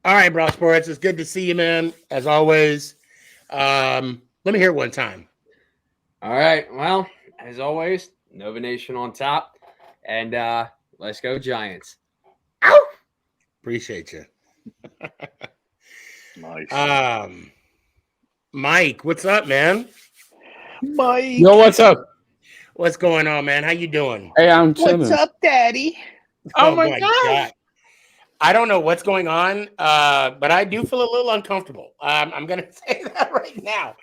All right, bro, sports. It's good to see you, man. As always. Let me hear it one time. All right. Well, as always, Nova Nation on top. And let's go, Giants. Ow! Appreciate you. Nice. Mike, what's up, man? Mike. Yo, what's up? What's going on, man? How you doing? Hey, I'm chilling. What's up, Daddy? Oh my God. I don't know what's going on, but I do feel a little uncomfortable. I'm gonna say that right now.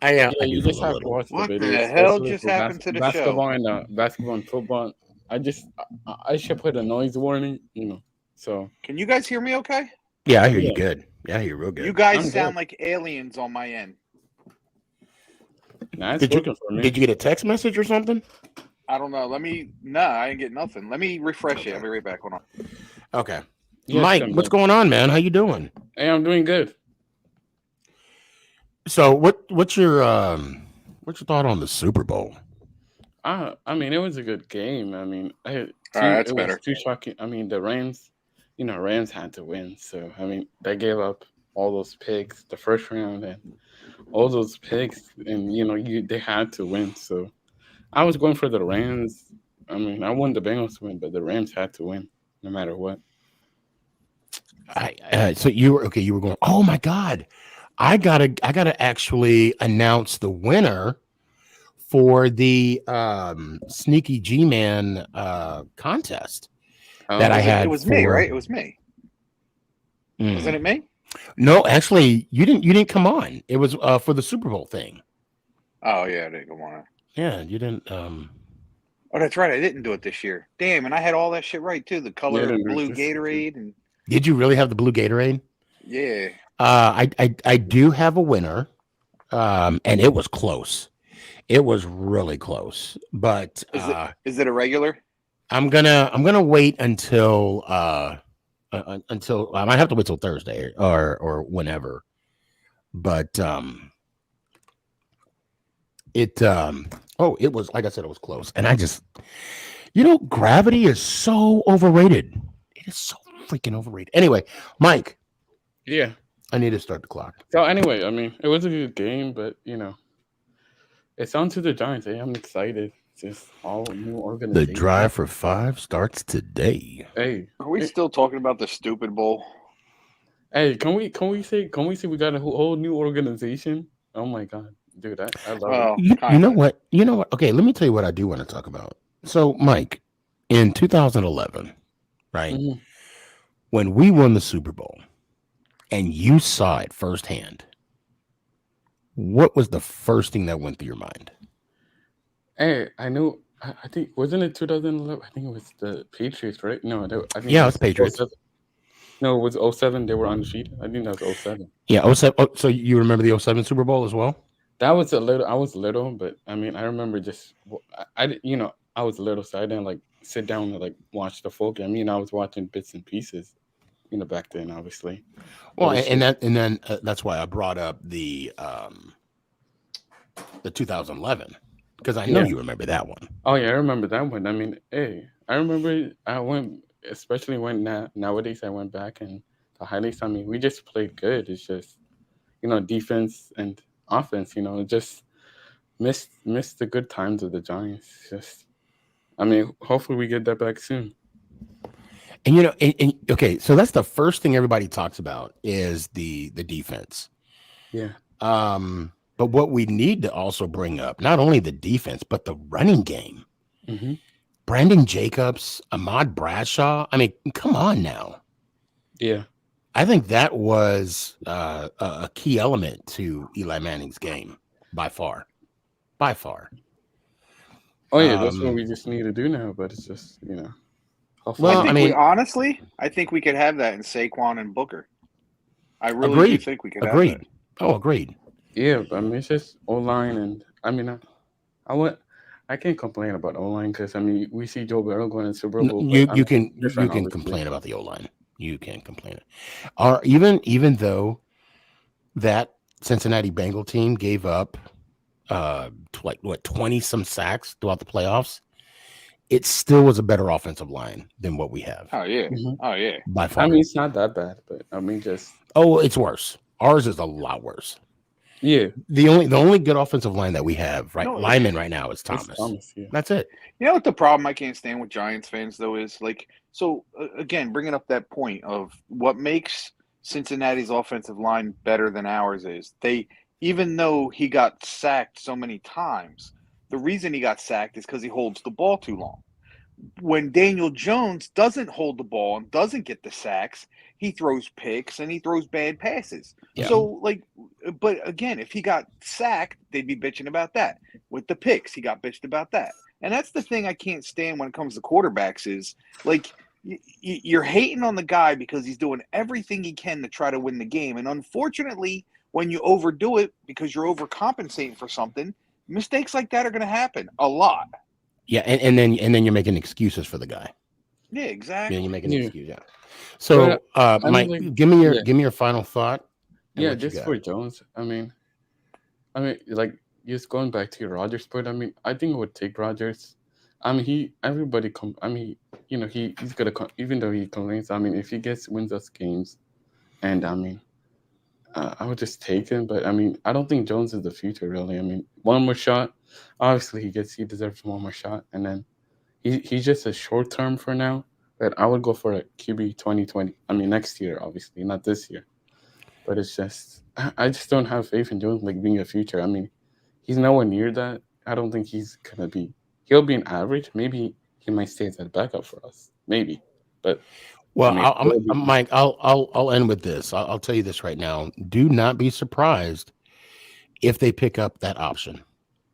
Yeah, you just have to watch the What video. the hell especially just for happened to the basketball and basketball and football. I should put a noise warning, So Can you guys hear me okay? Yeah, I hear you Yeah. good. Yeah, I hear you real good. You guys I'm sound good. like aliens on my end. nah, it's Did you working for me. did you get a text message or something? I don't know. I didn't get nothing. Let me refresh it. I'll be right back. Hold on. Okay. Yes, Mike, Tim, what's yes. going on, man? How you doing? Hey, I'm doing good. So what's your thought on the Super Bowl? I mean, it was a good game. I mean, that's it better. was too shocking. I mean, the Rams, Rams had to win. So I mean, they gave up all those picks the first round and all those picks, and they had to win. So I was going for the Rams. I mean, I wanted the Bengals to win, but the Rams had to win no matter what. So you were okay. You were going. Oh my God, I gotta actually announce the winner for the Sneaky G Man contest that I had. It was me, right? It was me. Mm. Wasn't it me? No, actually, you didn't come on. It was for the Super Bowl thing. Oh yeah, I didn't go on it. Yeah, you didn't. Oh, that's right. I didn't do it this year. Damn, and I had all that shit right too. The color of blue Gatorade and. Did you really have the blue Gatorade? Yeah. I do have a winner, and it was close. It was really close, but is it a regular? I'm gonna wait until until I might have to wait till Thursday or whenever. But it was, like I said, it was close, and I just gravity is so overrated. It is so freaking overrated. Anyway, Mike. Yeah. I need to start the clock. So anyway, I mean, it was a good game, but it's on to the Giants. I'm excited. Just all new organization. The drive for 5 starts today. Hey, are we still talking about the stupid bowl? Hey, can we say we got a whole new organization? Oh my God, dude, I love it. You know what? Okay, let me tell you what I do want to talk about. So, Mike, in 2011, right, when we won the Super Bowl, and you saw it firsthand, what was the first thing that went through your mind? Hey, I knew. I think wasn't it 2011? I think it was the Patriots, right? No, I think it was Patriots. 07. No, it was 07. They were undefeated. I think that was 07. Yeah, 07. Oh, so you remember the 07 Super Bowl as well? That was I was little, but I mean, I remember just I was little, so I didn't sit down and watch the full game. I mean, I was watching bits and pieces. Back then, obviously. Well, and then that's why I brought up the 2011, because I know you remember that one. Oh yeah, I remember that one. I mean, hey, I remember I went, especially when nowadays I went back and the highlights. I mean, we just played good. It's just defense and offense. Just missed the good times of the Giants. Just, I mean, hopefully we get that back soon. And okay, so that's the first thing everybody talks about is the defense. Yeah. But what we need to also bring up, not only the defense, but the running game. Mm-hmm. Brandon Jacobs, Ahmad Bradshaw. I mean, come on now. Yeah. I think that was a key element to Eli Manning's game by far. By far. Oh yeah, that's what we just need to do now. But it's just Well, honestly, I think we could have that in Saquon and Booker. I really do think we could have that. Oh, agreed. Yeah, I mean, it's just O-line, and I mean, I can't complain about O-line because I mean, we see Joe Burrow going to Super Bowl. You can complain about the O-line. You can complain. Or even though that Cincinnati Bengal team gave up 20 some sacks throughout the playoffs, it still was a better offensive line than what we have. Oh yeah. Mhm. Oh yeah. By far. I mean, it's not that bad, but I mean, just it's worse. Ours is a lot worse. yeah, The only good offensive line that we have lineman right now is it's Thomas. Thomas. Yeah. That's it. You know what the problem I can't stand with Giants fans though is like, so again, bringing up that point of what makes Cincinnati's offensive line better than ours is even though he got sacked so many times, the reason he got sacked is because he holds the ball too long. When Daniel Jones doesn't hold the ball and doesn't get the sacks, he throws picks and he throws bad passes. Yeah. So, but again, if he got sacked, they'd be bitching about that. With the picks, he got bitched about that. And that's the thing I can't stand when it comes to quarterbacks is like you're hating on the guy because he's doing everything he can to try to win the game. And unfortunately, when you overdo it because you're overcompensating for something, mistakes like that are going to happen a lot. Yeah, and then you're making excuses for the guy. Yeah, exactly. Then you're making an excuse. Yeah. So, Mike, give me your final thought. Yeah, just for Jones. I mean, like just going back to your Rodgers point. I mean, I think it would take Rodgers. I mean, he's gonna even though he complains. I mean, if he wins us games, and I mean, I would just take him. But I mean, I don't think Jones is the future really. I mean, one more shot. Obviously, he deserves one more shot, and then he's just a short term for now. But I would go for a QB 2020. I mean, next year, obviously, not this year. But it's just I just don't have faith in Jones like being a future. I mean, he's nowhere near that. I don't think he's gonna be. He'll be an average. Maybe he might stay as a backup for us. Maybe, but well, Mike, I'll end with this. I'll tell you this right now. Do not be surprised if they pick up that option.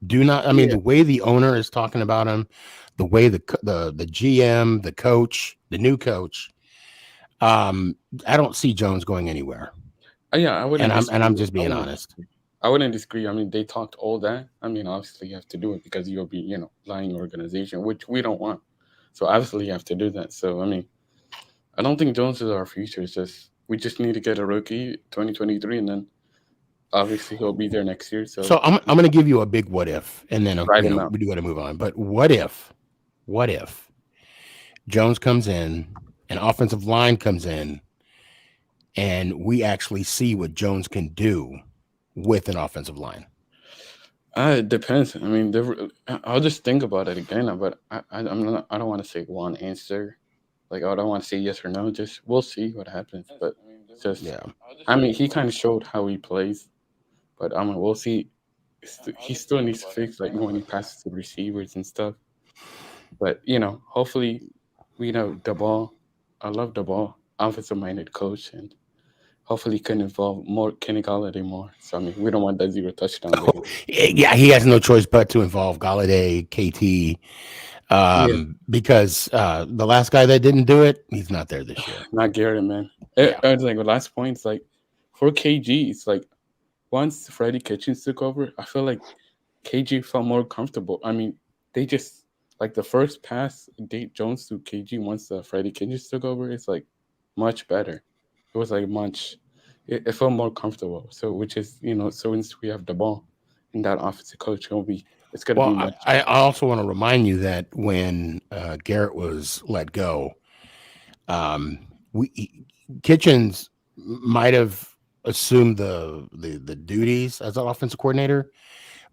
Do not. I mean, the way the owner is talking about him, the way the GM, the coach, the new coach, I don't see Jones going anywhere. Yeah, I wouldn't. And I'm just being honest. I wouldn't disagree. I mean, they talked all that. I mean, obviously you have to do it because you'll be, lying organization, which we don't want. So obviously you have to do that. So I mean, I don't think Jones is our future. It's just we just need to get a rookie 2023, and then obviously he'll be there next year. So I'm going to give you a big what if, and then we do got to move on. But what if Jones comes in, an offensive line comes in, and we actually see what Jones can do with an offensive line? It depends. I mean, I'll just think about it again. But I don't want to say one answer. Like, I don't want to say yes or no. Just we'll see what happens. But I mean, he kind of showed how he plays. But I mean, we'll see. He still needs to fix like when he passes to receivers and stuff. But hopefully, we know the ball. I love the ball. Offensive-minded coach, and hopefully can involve more Kenny Galladay more. So I mean, we don't want that 0 touchdown. Yeah, he has no choice but to involve Galladay, KT, because the last guy that didn't do it, he's not there this year. Not Garrett, man. It's like the last point. It's like for KG, it's like once Freddie Kitchens took over, I feel like KG felt more comfortable. I mean, they just like the first pass Dave Jones to KG once Freddie Kitchens took over. It's like much better. It was like much. It felt more comfortable. So which is so once we have the ball, and that offensive coach it's gonna be much. I also want to remind you that when Garrett was let go, Kitchens might have assumed the duties as an offensive coordinator,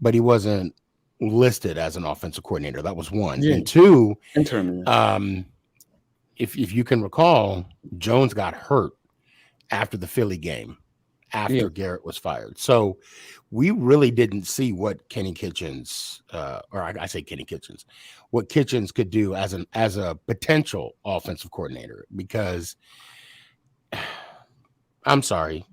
but he wasn't listed as an offensive coordinator. That was one. And two, interim. If you can recall, Jones got hurt after the Philly game, after Garrett was fired. So we really didn't see what Kenny Kitchens, what Kitchens could do as a potential offensive coordinator, because I'm sorry,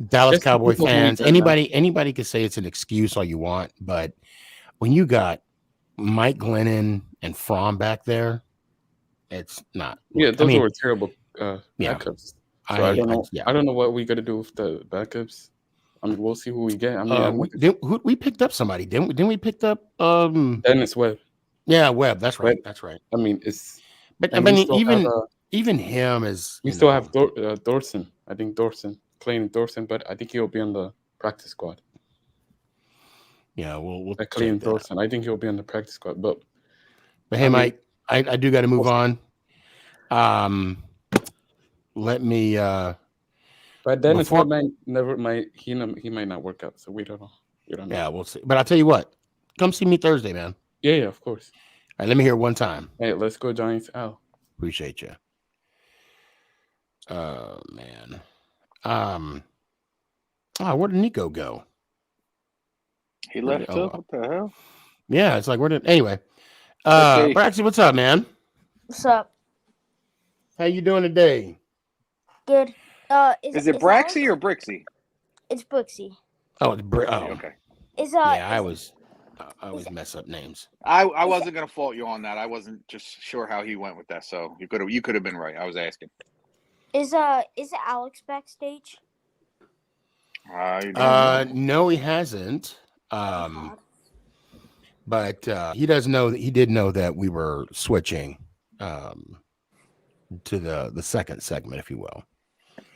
Dallas Cowboy fans, anybody could say it's an excuse all you want, but when you got Mike Glennon and Fromm back there, it's not. Yeah, those were terrible backups. So I don't know what we got to do with the backups. I mean, we'll see who we get. I mean, we picked up somebody, didn't we? Picked up Dennis Webb. Yeah, Webb. That's right. That's right. I mean, but I mean, even him is. We still have Thorson. I think Clayton Thorson, but I think he'll be on the practice squad. Yeah, we'll Clayton Thorson. I think he'll be on the practice squad, but But hey, Mike, I do got to move on. Let me. But Dennis before- he might not work out, so we don't know. Yeah, we'll see. But I'll tell you what. Come see me Thursday, man. Yeah, of course. All right, let me hear it one time. Hey, let's go Giants out. Appreciate you. Oh man. Where did Nico go? He left too. What the hell? Yeah, it's like anyway. Okay. Braxy, what's up, man? What's up? How you doing today? Good. Is it Braxy or Brixie? It's Brixie. Oh, it's Okay. Yeah, I always mess up names. I wasn't gonna fault you on that. I wasn't just sure how he went with that, so you could have been right. I was asking. Is Alex backstage? No, he hasn't. But he does know that he did know that we were switching to the second segment, if you will.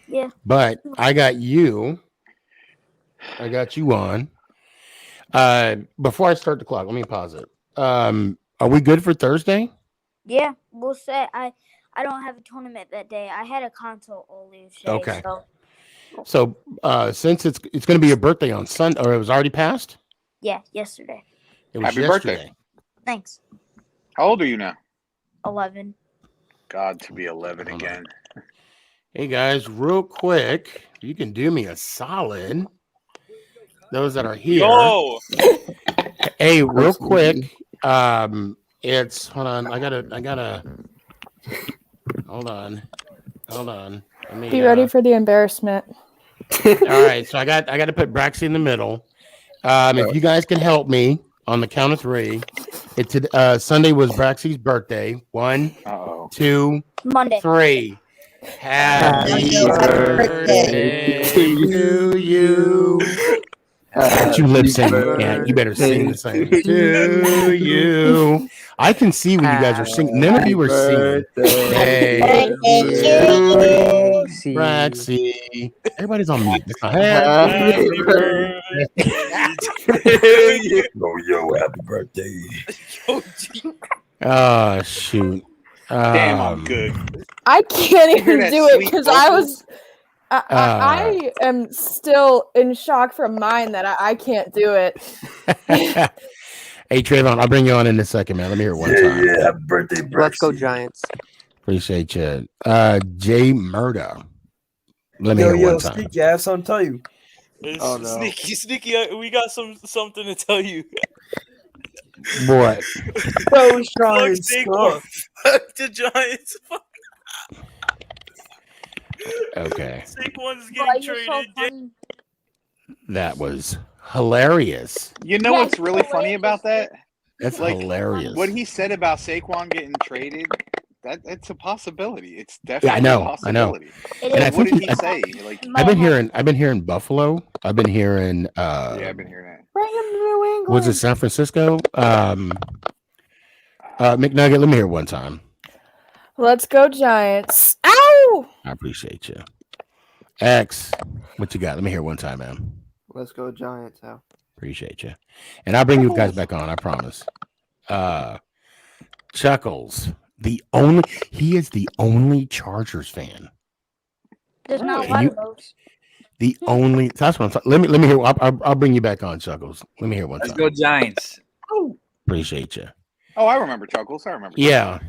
Yeah. But I got you on. Before I start the clock, let me pause it. Are we good for Thursday? Yeah, we'll say I don't have a tournament that day. I had a console earlier today. Okay. So since it's going to be your birthday on Sunday, or it was already passed? Yeah, yesterday. It was Happy yesterday. birthday. Thanks. How old are you now? 11. God, to be 11 again. Hey guys, real quick, you can do me a solid. Those that are here. Yo! Hey, real quick. It's hold on. I gotta hold on. Let me, Be ready for the embarrassment. all right, so I got to put Braxy in the middle. If you guys can help me on the count of three. Sunday was Braxy's birthday. 1, 2, Monday. 3. Happy birthday to you. You lip sync. Yeah, you better sing the same. To you. I can see when you guys are singing. None of you were singing. Hey, Braxy. Everybody's on mute. Happy birthday. Happy birthday. Oh, shoot. Damn, I'm good. I can't hear even that do it sweet because vocals? I am still in shock from mine that I can't do it. Hey, Trayvon, I'll bring you on in a second, man. Let me hear it one time. Yeah, happy birthday, Braxy. Let's go Giants. Appreciate you. Jay Murda. Let me hear one time. Sneaky, I have something to tell you. Oh, no. Sneaky, we got something to tell you. What? Bro, Fuck the Giants. Okay. Saquon's Bro, getting you're so traded. funny. That was hilarious. You know what's really funny about that? That's Like, hilarious. What he said about Saquon getting traded, it's a possibility. It's definitely I know. a possibility. It And is. I What think did he say? Like, I've been hearing Buffalo. I've been hearing yeah, I've been hearing that. Bring him to New England. was it San Francisco? McNugget, let me hear it one time. Let's go Giants. Ow! I appreciate you. X, what you got? Let me hear it one time, man. Let's go Giants. Al. Appreciate you. And I'll bring you guys back on, I promise. Chuckles, he is the only Chargers fan. There's not a And lot you- of those. The only that's what I'm talking. Let me hear. I'll bring you back on, Chuckles. Let me hear one Let's time. go Giants. Appreciate you. Oh, I remember Chuckles. I remember. Yeah.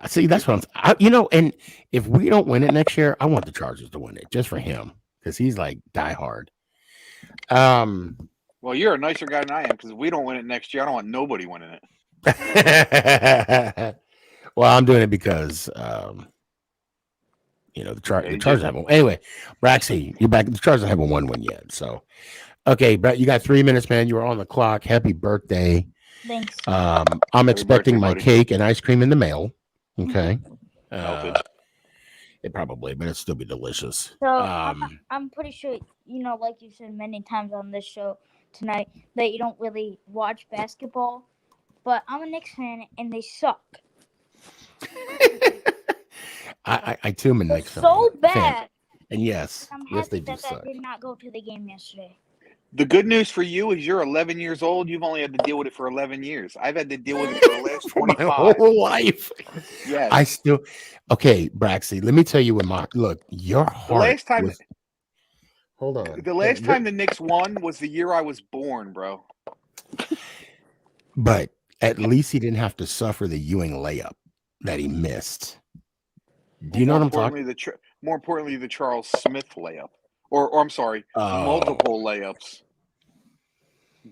See, that's what and if we don't win it next year, I want the Chargers to win it just for him because he's like diehard. Well, you're a nicer guy than I am because if we don't win it next year, I don't want nobody winning it. Well, I'm doing it because the Chargers haven't. Anyway, Braxy, you're back. The Chargers haven't won one yet. So, okay, but you got 3 minutes, man. You are on the clock. Happy birthday. Thanks. I'm expecting birthday, my buddy. cake and ice cream in the mail. Okay. Melted. It probably, but it'll still be delicious. So I'm pretty sure, like you said many times on this show tonight, that you don't really watch basketball. But I'm a Knicks fan and they suck. I too am a Knicks fan. So bad. And yes, I'm yes, happy they do that suck. I did not go to the game yesterday. The good news for you is you're 11 years old. You've only had to deal with it for 11 years. I've had to deal with it for the last For my 25. whole life. Yes. I still okay, Braxy. Let me tell you what my look. Your The heart last time was. Hold on. the last time the Knicks won was the year I was born, bro. But at least he didn't have to suffer the Ewing layup that he missed. Do you know what I'm talking? More importantly, the Charles Smith layup, or I'm sorry, Oh. multiple layups.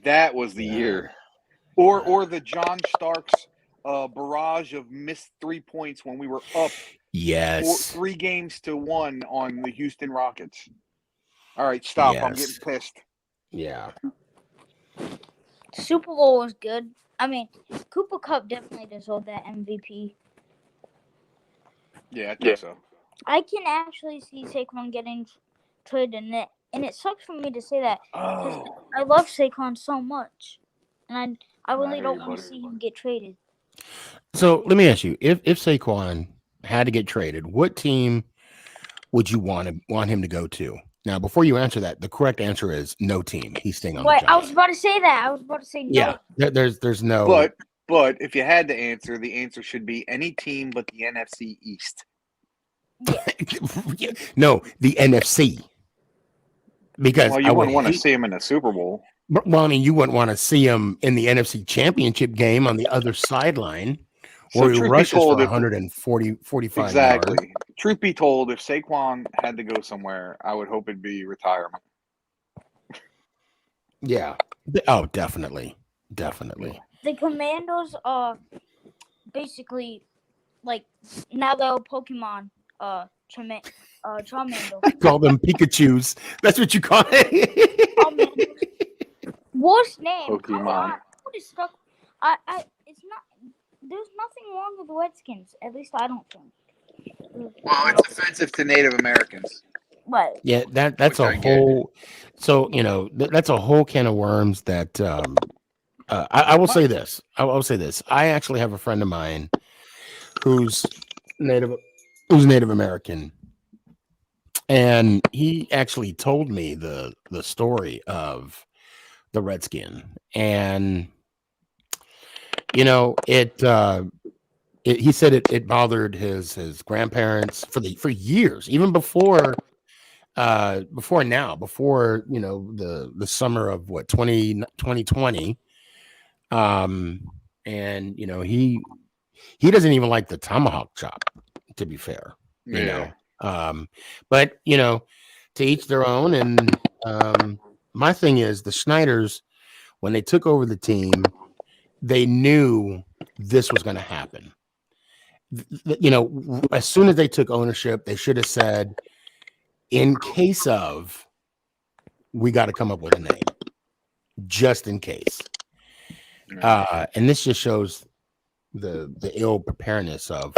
That was the year, or the John Starks barrage of missed 3 points when we were up Yes. 3 games to 1 on the Houston Rockets. All right, stop. I'm getting pissed. Yeah. Super Bowl was good. I mean, Cooper Cup definitely deserved that MVP. Yeah, I think so. I can actually see Saquon getting traded, and it sucks for me to say that because I love Saquon so much, and I really don't want to see him get traded. So let me ask you: if Saquon had to get traded, what team would you want him to go to? Now, before you answer that, the correct answer is no team. He's staying on the Giants. I was about to say that. I was about to say no. Yeah, there's no. But if you had to answer, the answer should be any team but the NFC East. Yeah. No, the NFC. Because you wouldn't want to see him in a Super Bowl. Well, I mean, you wouldn't want to see him in the NFC Championship game on the other sideline, where he rushes for 145 exactly. yards. Truth be told, if Saquon had to go somewhere, I would hope it'd be retirement. Yeah. Oh, definitely. The Commandos are basically like now they're Pokemon. Charmander. I call them Pikachus. That's what you call it. Worst name. Pokemon. It's not. There's nothing wrong with the Redskins. At least I don't think. Well, it's offensive to Native Americans. Right. Yeah, that's a whole. So that's a whole can of worms. That I will say this. I actually have a friend of mine who's Native American, and he actually told me the story of the Redskin, and he said it bothered his grandparents for years, even before the summer of 2020. And he doesn't even like the tomahawk chop, to be fair. But to each their own. And my thing is, the Schneiders, when they took over the team, they knew this was going to happen. As soon as they took ownership, they should have said, in case of, we got to come up with a name just in case. And this just shows the ill preparedness of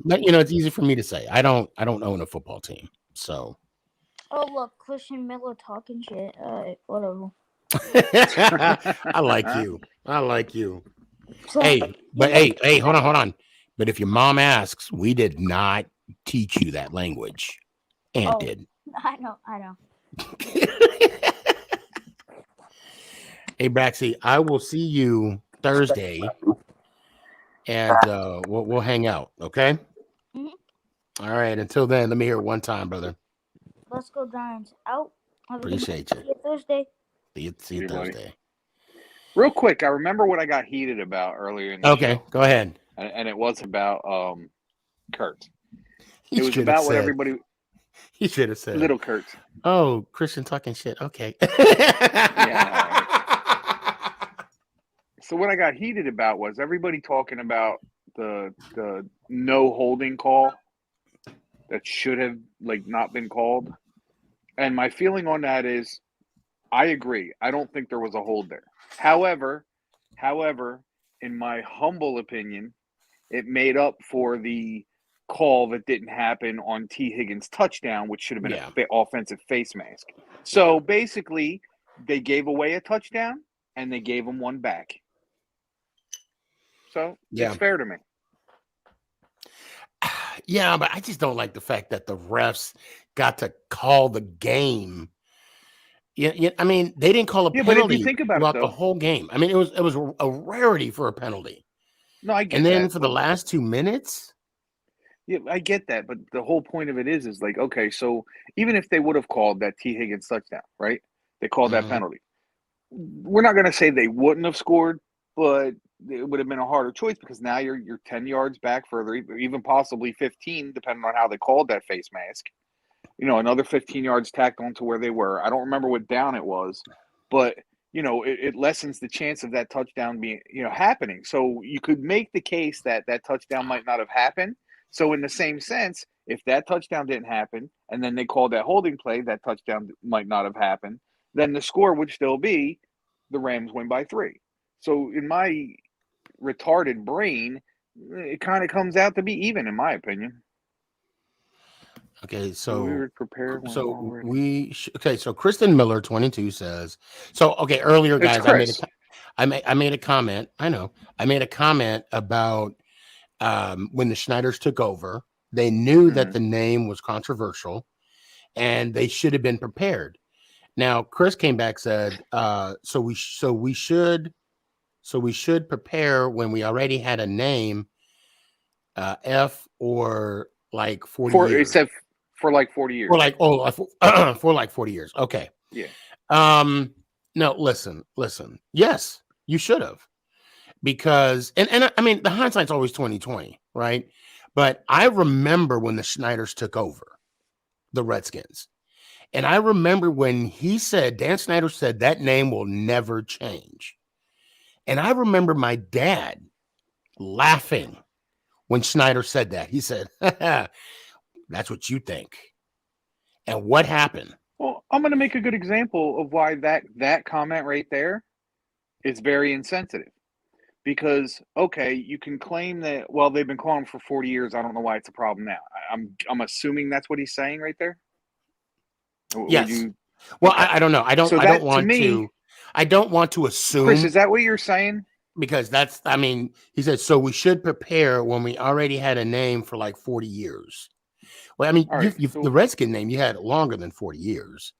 it's easy for me to say. I don't own a football team, so. Oh look, Christian Miller talking shit. Whatever. I like you. Hey, hold on. But if your mom asks, we did not teach you that language. Aunt did. I know. Hey, Braxy, I will see you Thursday, and we'll hang out. Okay. Mm-hmm. All right. Until then, let me hear it one time, brother. Let's go Giants. Out. Appreciate you. See you Thursday. See you Thursday. Real quick, I remember what I got heated about earlier in the show. Okay, go ahead. And it was about Kurt. It was about what everybody. He should have said. Little Kurt. Oh, Christian talking shit. Okay. Yeah. So what I got heated about was everybody talking about the no holding call that should have not been called. And my feeling on that is, I agree. I don't think there was a hold there. However, in my humble opinion, it made up for the call that didn't happen on T. Higgins' touchdown, which should have been an offensive face mask. So basically, they gave away a touchdown and they gave him one back. So it's fair to me. Yeah, but I just don't like the fact that the refs got to call the game Yeah, I mean, they didn't call a Yeah, but if you penalty think about it, throughout the though, whole game. I mean, it was a rarity for a penalty. no, I get And then that. for the But last 2 minutes, yeah, I get that. But the whole point of it is like, okay, so even if they would have called that T. Higgins touchdown, right? They called that Mhm. penalty. We're not going to say they wouldn't have scored, but it would have been a harder choice because now you're 10 yards back further, even possibly 15, depending on how they called that face mask. Another 15 yards tacked onto where they were. I don't remember what down it was, but it lessens the chance of that touchdown being happening. So you could make the case that that touchdown might not have happened. So in the same sense, if that touchdown didn't happen and then they called that holding play, that touchdown might not have happened, then the score would still be the Rams win by 3. So in my retarded brain, it kind of comes out to be even, in my opinion. okay, We so were prepared when already. so Kristen Miller 22 says, so okay, earlier It's guys, Chris. I made a comment. I know. I made a comment about when the Schneiders took over, they knew that the name was controversial and they should have been prepared. Now, Chris came back, said, so we should prepare when we already had a name, F or like 40 It years. said for like 40 years. Or like for like 40 years. Okay. Yeah. No, listen. Yes, you should have. Because and I mean the hindsight's always 2020, right? But I remember when the Schneiders took over the Redskins. And I remember when Dan Snyder said that name will never change. And I remember my dad laughing when Snyder said that. He said, that's what you think. And what happened? Well, I'm going to make a good example of why that comment right there is very insensitive. Because, okay, you can claim that, well, they've been calling for 40 years. I don't know why it's a problem now. I'm assuming that's what he's saying right there. Yes. Well, okay. I don't know. I don't want to assume. Chris, is that what you're saying? Because he said, so we should prepare when we already had a name for like 40 years. Well, I mean, the Redskin name, you had it longer than 40 years.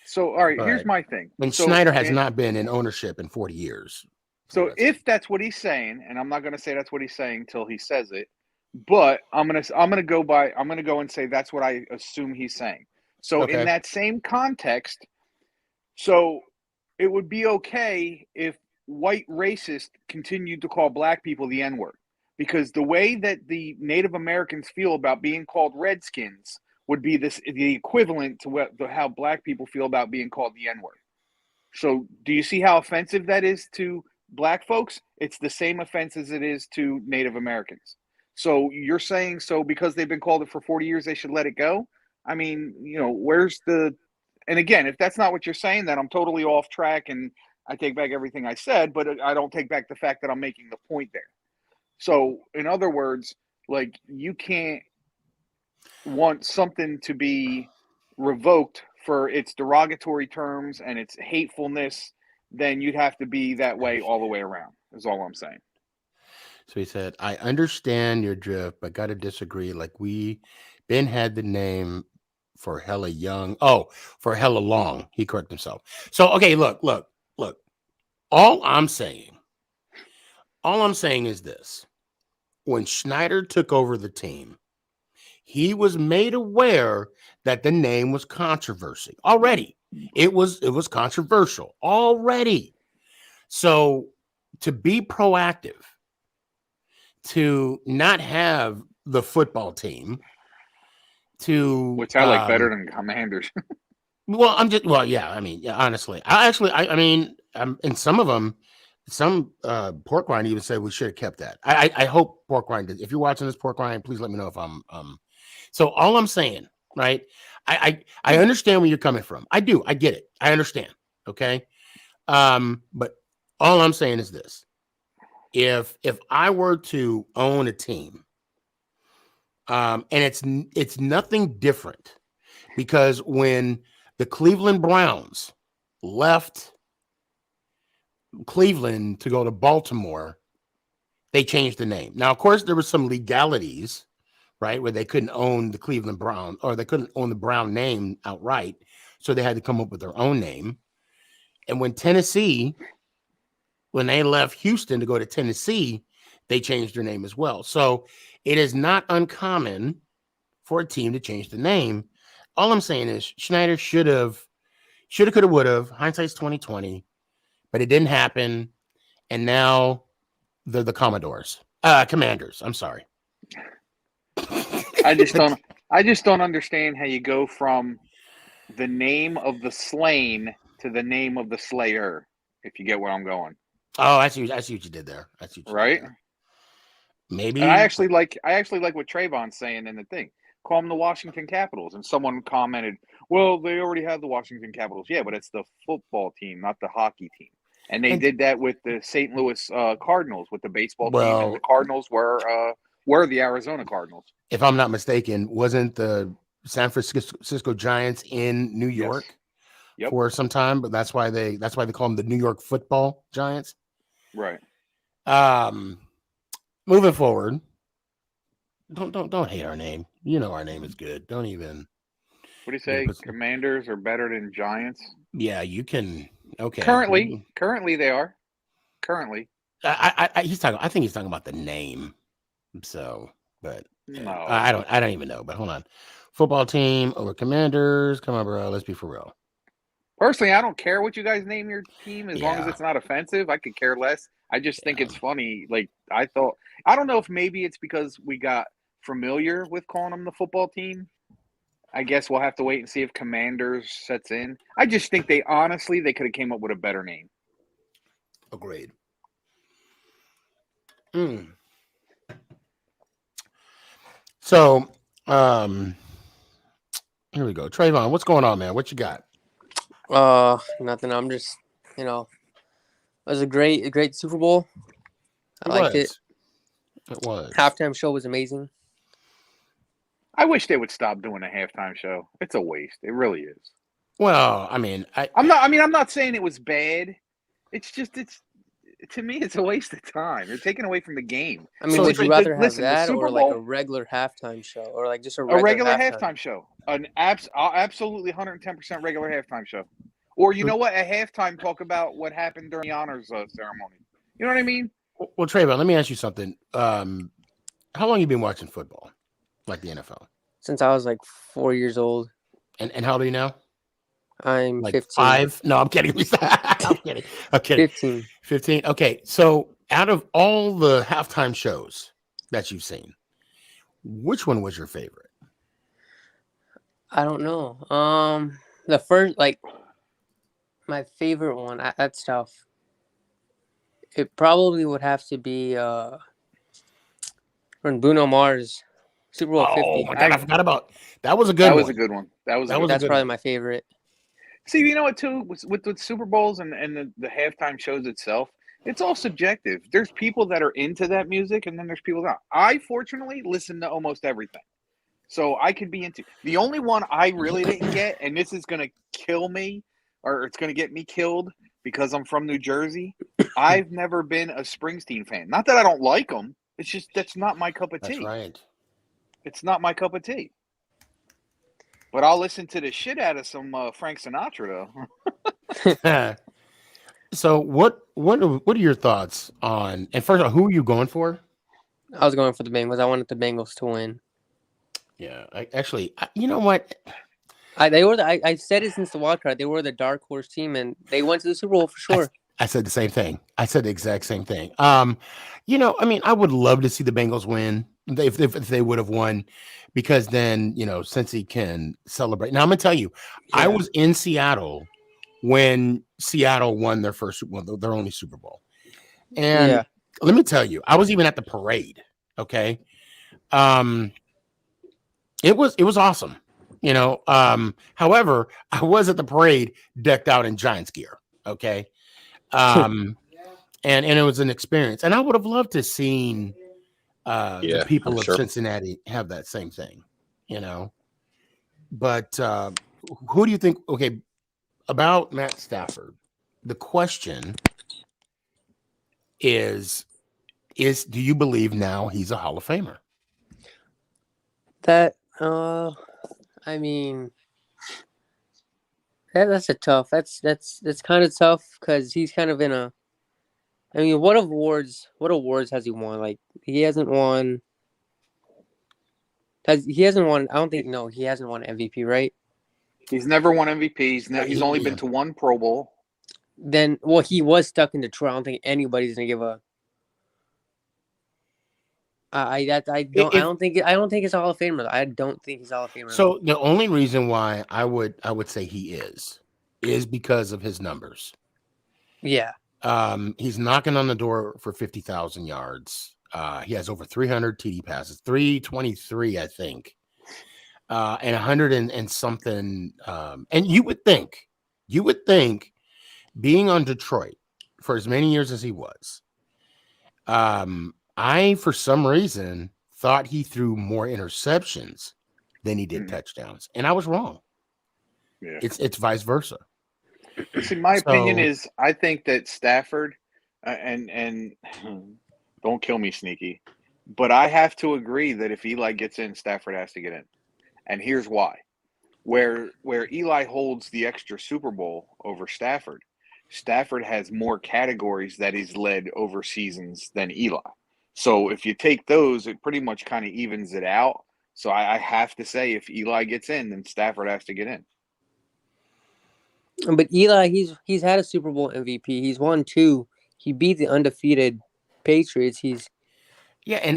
So, all right, here's my thing. And Snyder has not been in ownership in 40 years. So if that's what he's saying, and I'm not going to say that's what he's saying till he says it, but I'm going to go and say that's what I assume he's saying. So in that same context, so it would be okay if white racists continued to call black people the N-word, because the way that the Native Americans feel about being called Redskins would be the equivalent to how black people feel about being called the N-word. So do you see how offensive that is to black folks? It's the same offense as it is to Native Americans. So you're saying, so because they've been called it for 40 years, they should let it go? I mean, where's the... And again, if that's not what you're saying, then I'm totally off track and I take back everything I said, but I don't take back the fact that I'm making the point there. So in other words, like, you can't want something to be revoked for its derogatory terms and its hatefulness, then you'd have to be that way all the way around, is all I'm saying. So he said, I understand your drift, but got to disagree. Like, Ben had the name for hella young. Oh, for hella long. He corrected himself. So, okay, look. All I'm saying is this. When Schneider took over the team, he was made aware that the name was controversy already. It was controversial already. So to be proactive, to not have the football team, which I like better than Commanders. Honestly, I mean, and some of them, some pork rind even said we should have kept that. I hope pork rind. If you're watching this, pork rind, please let me know if I'm. So all I'm saying, right? I understand where you're coming from. I do. I get it. I understand. Okay. But all I'm saying is this: if I were to own a team, and it's nothing different, because when the Cleveland Browns left Cleveland to go to Baltimore, they changed the name. Now, of course, there were some legalities, right, where they couldn't own the Cleveland Brown, or they couldn't own the Brown name outright, so they had to come up with their own name. And when Tennessee, when they left Houston to go to Tennessee, they changed their name as well. So it is not uncommon for a team to change the name. All I'm saying is Schneider should have, could have, would have. Hindsight's 2020, but it didn't happen. And now they're the Commanders. I'm sorry. I just don't understand how you go from the name of the slain to the name of the slayer, if you get where I'm going. Oh, I see what you did there. Right? Maybe. And I actually like what Trayvon's saying in the thing. Call them the Washington Capitals. And someone commented, well, they already have the Washington Capitals. Yeah, but it's the football team, not the hockey team. And they did that with the St. Louis Cardinals, with the baseball team. And the Cardinals were the Arizona Cardinals. If I'm not mistaken, wasn't the San Francisco Giants in New York for some time? But that's why they call them the New York Football Giants. Right. Moving forward, don't hate our name. You know our name is good. Don't even. What do you say? Commanders are better than Giants? Yeah, you can. Okay. Currently they are. Currently. I think he's talking about the name. So, but no, I don't even know. But hold on. Football team over Commanders. Come on, bro. Let's be for real. Personally, I don't care what you guys name your team as long as it's not offensive. I could care less. I just think it's funny. Like, I don't know if maybe it's because we got familiar with calling them the football team. I guess we'll have to wait and see if Commanders sets in. I just think they could have came up with a better name. Agreed. So, here we go. Trayvon, what's going on, man? What you got? Nothing. I'm just, it was a great Super Bowl. I liked it. It was. Halftime show was amazing. I wish they would stop doing a halftime show. It's a waste. It really is. Well, I mean, I'm not saying it was bad. It's just to me, it's a waste of time. You're taking away from the game. I mean, would you rather have that or like a regular halftime show, or like just a regular halftime show? An absolutely 110% regular halftime show. Or you know what? A halftime talk about what happened during the honors ceremony. You know what I mean? Well, Trayvon, let me ask you something. How long you been watching football, like the NFL? Since I was like 4 years old. And how old are you now? I'm like 15. 5? No, I'm kidding. I'm kidding. 15. Okay, so out of all the halftime shows that you've seen, which one was your favorite? I don't know. The first, my favorite one. That's tough. It probably would have to be when Bruno Mars, Super Bowl 50. Oh my God, I forgot about that. Was a good one. That was a good one. That's probably my favorite. See, you know what, too? With Super Bowls and the halftime shows itself, it's all subjective. There's people that are into that music, and then there's people that I, fortunately, listen to almost everything. So I could be into. The only one I really didn't get, and this is going to kill me, or it's going to get me killed because I'm from New Jersey. I've never been a Springsteen fan. Not that I don't like him. It's just that's not my cup of tea. That's right. It's not my cup of tea. But I'll listen to the shit out of some Frank Sinatra, though. So what are your thoughts on? And first of all, who are you going for? I was going for the Bengals. I wanted the Bengals to win. Yeah, you know what? I said it since the wild card. They were the dark horse team, and they went to the Super Bowl for sure. I said the same thing. I said the exact same thing. I would love to see the Bengals win if they would have won, because then Cincy can celebrate. Now I'm gonna tell you, I was in Seattle when Seattle won their their only Super Bowl, and let me tell you, I was even at the parade. Okay, it was awesome. However, I was at the parade decked out in Giants gear. Okay. And it was an experience, and I would have loved to seen the people of Cincinnati have that same thing, But who do you think? Okay, about Matt Stafford, the question is do you believe now he's a Hall of Famer? That I mean, That's a tough. That's kind of tough because he's kind of in a. I mean, what awards? What awards has he won? Like he hasn't won. He hasn't won? I don't think. No, he hasn't won MVP, right? He's never won MVP. He's only been to one Pro Bowl. Then, well, he was stuck in Detroit. I don't think anybody's gonna give a. I don't think he's a Hall of Famer. I don't think he's a Hall of Famer. So the only reason why I would say he is because of his numbers. Yeah. He's knocking on the door for 50,000 yards. He has over 300 TD passes, 323, I think, and 100 and something. And you would think, being on Detroit for as many years as he was, I, for some reason, thought he threw more interceptions than he did touchdowns, and I was wrong. Yeah. It's vice versa. See, my opinion is, I think that Stafford, and don't kill me, Sneaky, but I have to agree that if Eli gets in, Stafford has to get in, and here's why: where Eli holds the extra Super Bowl over Stafford, Stafford has more categories that he's led over seasons than Eli. So if you take those, it pretty much kind of evens it out. So I have to say, if Eli gets in, then Stafford has to get in. But Eli, he's had a Super Bowl MVP. He's won 2. He beat the undefeated Patriots. He's had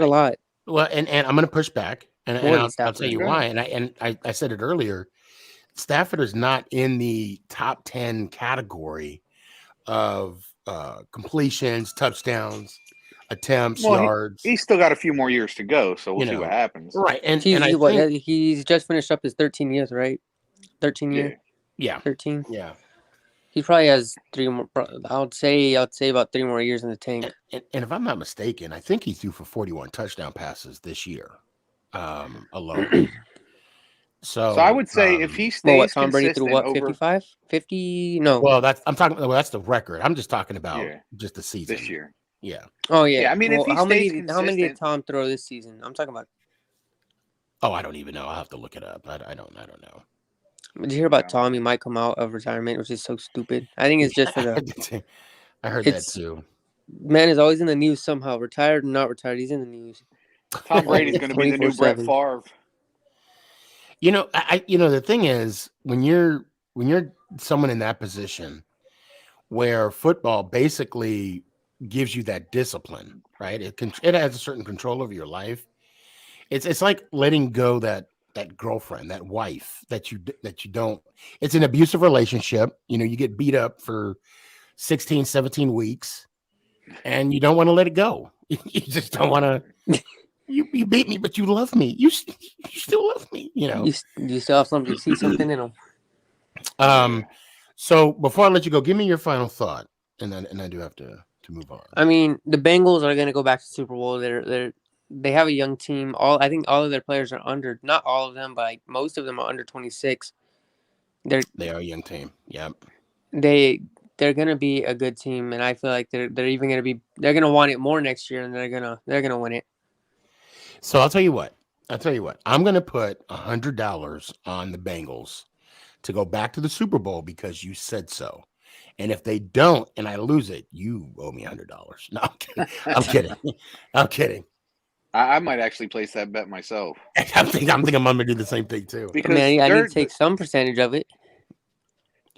a lot. Well, and I'm going to push back, and I'll tell you why. And I said it earlier. Stafford is not in the top 10 category of completions, touchdowns, attempts, yards. He's still got a few more years to go, so we'll see what happens. Right, and he's just finished up his 13 years, right? 13 years. Yeah. 13. Yeah. He probably has 3 more. I would say about 3 more years in the tank. And if I'm not mistaken, I think he threw for 41 touchdown passes this year, alone. So I would say if he stays Tom Brady threw what, 55? 50? No. Well, that's the record. I'm just talking about just the season this year. Yeah. Oh yeah. Yeah, I mean, if he how stays many did Tom throw this season? I'm talking about. Oh, I don't even know. I'll have to look it up. I don't know. Did you hear about Tom? He might come out of retirement, which is so stupid. I think it's just for the. I heard that too. Man is always in the news somehow. Retired or not retired, he's in the news. Tom Brady's going to be the new Brett Favre. The thing is, when you're someone in that position, where football basically gives you that discipline, right? It has a certain control over your life. It's like letting go that girlfriend, that wife that you don't. It's an abusive relationship. You get beat up for 16, 17 weeks, and you don't want to let it go. You just don't want to. You beat me, but you love me. You still love me. You still have something. You see something in them. So before I let you go, give me your final thought, and I do have to move on. I mean, the Bengals are going to go back to Super Bowl. They have a young team. I think all of their players are under. Not all of them, but most of them are under 26. They are a young team. Yeah. They're going to be a good team, and I feel like they're even going to be. They're going to want it more next year, and they're gonna win it. So I'll tell you what. I'm going to put $100 on the Bengals to go back to the Super Bowl because you said so. And if they don't and I lose it, you owe me $100. No, I'm kidding. I'm kidding. I might actually place that bet myself. I think I'm going to do the same thing too. Because I need to take some percentage of it.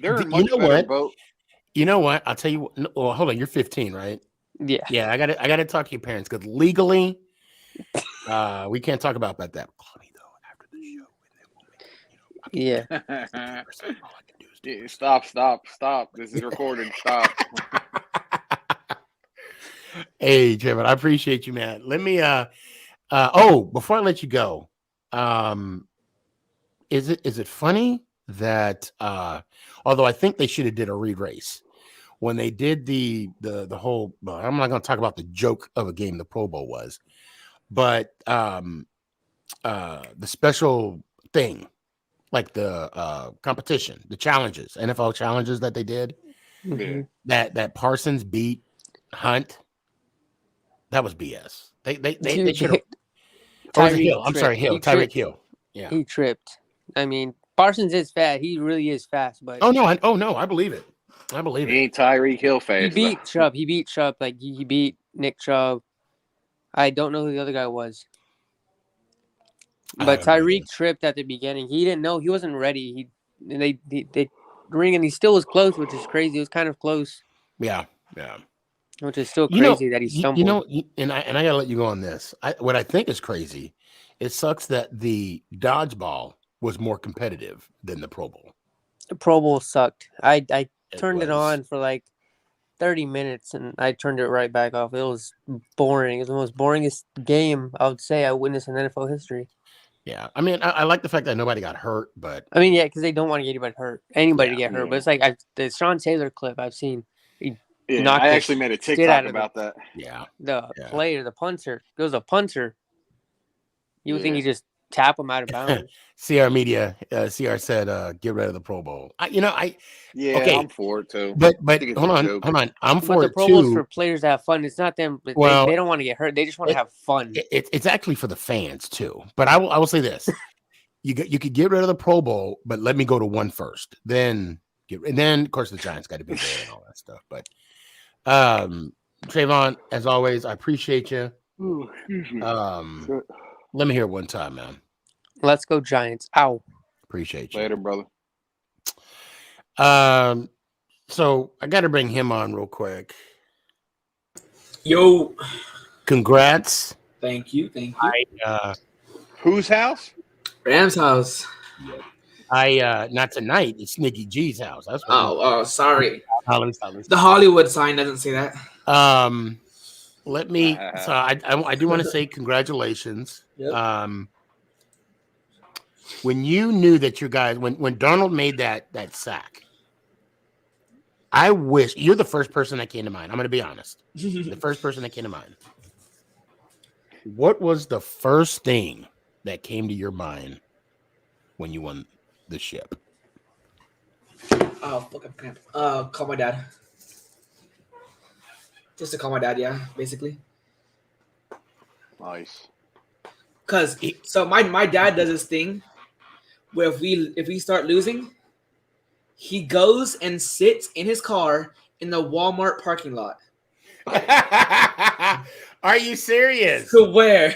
They're much better boat. You know what? I'll tell you. Well, hold on. You're 15, right? Yeah. Yeah. I got to talk to your parents because legally, we can't talk about that. Call me though after the show. Yeah. Stop. This is recorded. Stop. Hey, Trevor, I appreciate you, man. Let me before I let you go, is it funny that although I think they should have did a re-race when they did the whole, I'm not going to talk about the joke of a game the Pro Bowl was, but the special thing, like the competition, the challenges, NFL challenges that they did, that Parsons beat Hunt, that was BS. They should have. Hill. I'm sorry, Hill. Tyreek Hill. Yeah, he tripped. I mean, Parsons is fast. He really is fast, but Oh no, I believe it. I believe He it. ain't Tyreek Hill he fast. beat Chubb. He beat Chubb. Like he beat Nick Chubb. I don't know who the other guy was. I But don't know either. Tyreek tripped at the beginning. He didn't know. He wasn't ready. They ring, and he still was close, which is crazy. It was kind of close, Yeah. which is still You know, crazy that he you stumbled. know, and I gotta let you go on this. What I think is crazy, it sucks that the dodgeball was more competitive than the Pro Bowl. The Pro Bowl sucked. I turned it was. on for like 30 minutes, and I turned it right back off. It was boring. It was the most boringest game I would say I witnessed in NFL history. Yeah, I mean, I like the fact that nobody got hurt, but I mean, yeah, because they don't want to get anybody to Yeah. get hurt. But it's like the Sean Taylor clip I've seen. Yeah, knocked I the actually made a shit TikTok out of about that. yeah, The Yeah. player, the punter. It was a punter. You would think Yeah. you just tap him out of bounds. CR Media, CR said, "Get rid of the Pro Bowl." Yeah, Okay. I'm for it too. But I think it's hold a on, joke. I'm But for the it Pro Bowl's too. for players to have fun. It's not them. Well, They don't want to get hurt. They just want to have fun. It's actually for the fans too. But I will say this: you could get rid of the Pro Bowl, but let me go to one first. Then of course the Giants got to be there and all that stuff. But Trayvon, as always, I appreciate you. Let me hear it one time, man. Let's go Giants. Ow. Appreciate you. Later, brother. So I got to bring him on real quick. Yo, Congrats. thank you. Whose house? Ram's house. Not tonight. It's Sneaky G's house. That's what Oh, sorry. Hollis. The Hollywood sign doesn't say that. Let me. So I do want to say congratulations. Yep. When you knew that your guys, when Darnold made that sack, I wish you're the first person that came to mind. I'm going to be honest. The first person that came to mind. What was the first thing that came to your mind when you won the ship? Oh, fuck, I'm cramped. Call my dad. Just to call my dad, yeah, basically. Nice. So my dad does this thing where if we start losing, he goes and sits in his car in the Walmart parking lot. Are you serious? To where?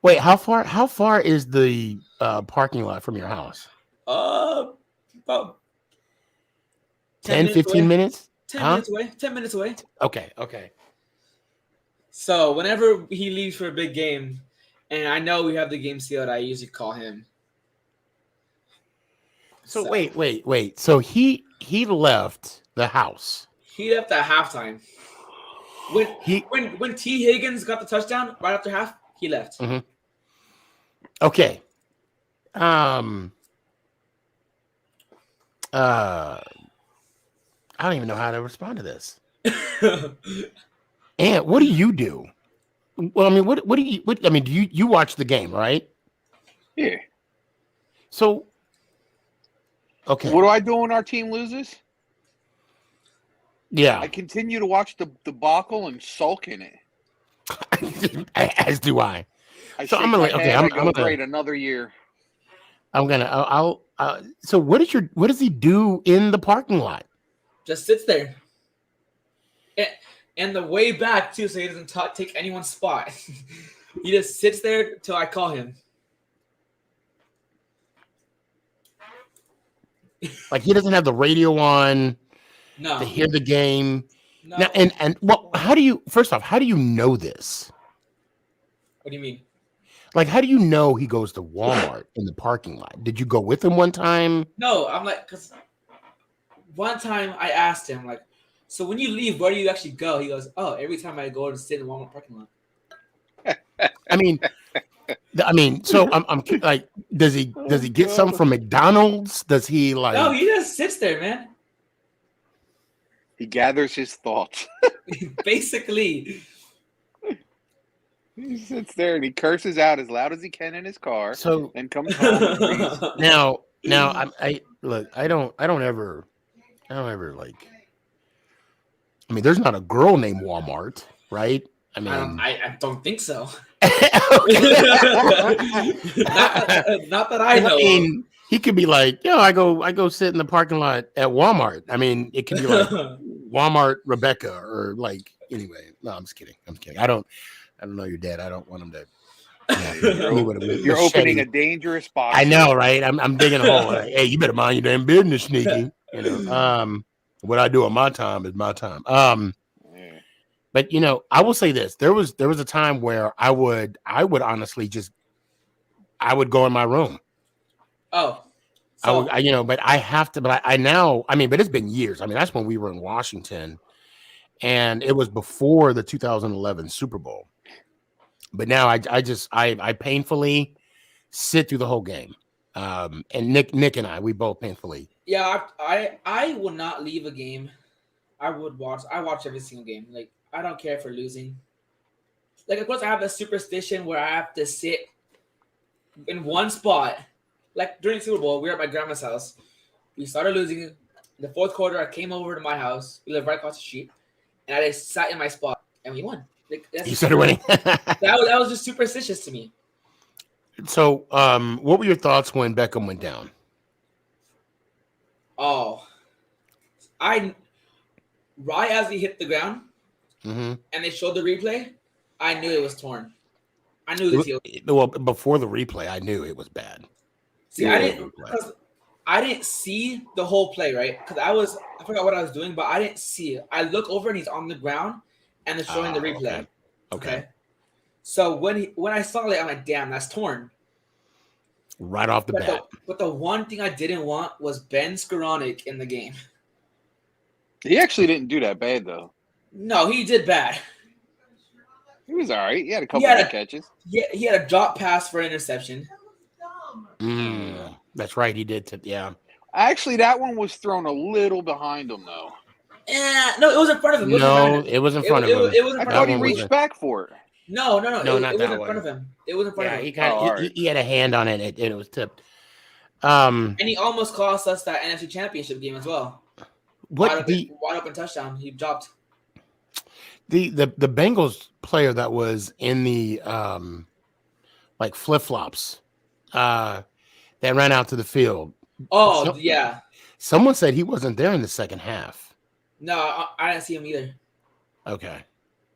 Wait, how far is the parking lot from your house? About 10, 15 minutes? 10 minutes away. 10 minutes away. Okay. So whenever he leaves for a big game, and I know we have the game sealed, I usually call him. So wait. So he left the house. He left at halftime. When T. Higgins got the touchdown right after half, he left. Mm-hmm. Okay. I don't even know how to respond to this. And what do you do? Well, I mean, what do you watch the game, right? Yeah. So, okay. What do I do when our team loses? Yeah. I continue to watch the debacle and sulk in it. As do I. So I'm gonna great another year. I'll so what does he do in the parking lot? Just sits there. And the way back too, so he doesn't take anyone's spot. He just sits there till I call him. Like he doesn't have the radio on No. to hear the game. No. Now, and well, how do you know this? What do you mean? Like, how do you know he goes to Walmart in the parking lot? Did you go with him one time? No, I'm like, because one time I asked him, like, so when you leave, where do you actually go? He goes, oh, every time I go and sit in the Walmart parking lot. I mean, so I'm like, does he get something from McDonald's? Does he like? No, he just sits there, man. He gathers his thoughts. Basically. He sits there and he curses out as loud as he can in his car. So and comes home. And reads. now I don't ever like. I mean, there's not a girl named Walmart, right? I mean, I don't think so. not not that I know. He could be like, yo, I go sit in the parking lot at Walmart. I mean, it could be like Walmart Rebecca or like anyway. No, I'm just kidding. I don't know your dad. I don't want him to. You're opening a dangerous box. I know, right? I'm digging a hole. Like, hey, you better mind your damn business, Sneaky. You know, what I do on my time is my time. But you know, I will say this: there was a time where I would honestly I would go in my room. Oh, so, but I have to. But I now, but it's been years. I mean, that's when we were in Washington, and it was before the 2011 Super Bowl. But now I painfully sit through the whole game. And Nick and we both painfully. Yeah, I will not leave a game. I watch every single game. Like, I don't care for losing. Like, of course, I have a superstition where I have to sit in one spot. Like, during Super Bowl, we were at my grandma's house. We started losing. In the fourth quarter, I came over to my house. We live right across the street. And I just sat in my spot. And we won. Like, you started winning. that was just superstitious to me. So, what were your thoughts when Beckham went down? Oh, right as he hit the ground, and they showed the replay, I knew it was torn. I knew this. Well, before the replay, I knew it was bad. See, I didn't see the whole play, right? Because I forgot what I was doing, but I didn't see it. I look over and he's on the ground, and they're showing the replay. Okay. So when I saw it, I'm like, damn, that's torn. Right off the bat. But the one thing I didn't want was Ben Skoranek in the game. He actually didn't do that bad, though. No, he did bad. He was all right. He had a couple of catches. Yeah, he had a drop pass for an interception. That's right. He did. Actually, that one was thrown a little behind him, though. No, it was in front of him. It was in front of him. It was in front of him. I thought he reached back for it. No, not it was that in front of him. It was in front of him. He had a hand on it, and it was tipped. And he almost cost us that NFC Championship game as well. Wide open touchdown. He dropped. The Bengals player that was in the like flip flops that ran out to the field. Oh, yeah. Someone said he wasn't there in the second half. No, I didn't see him either. Okay.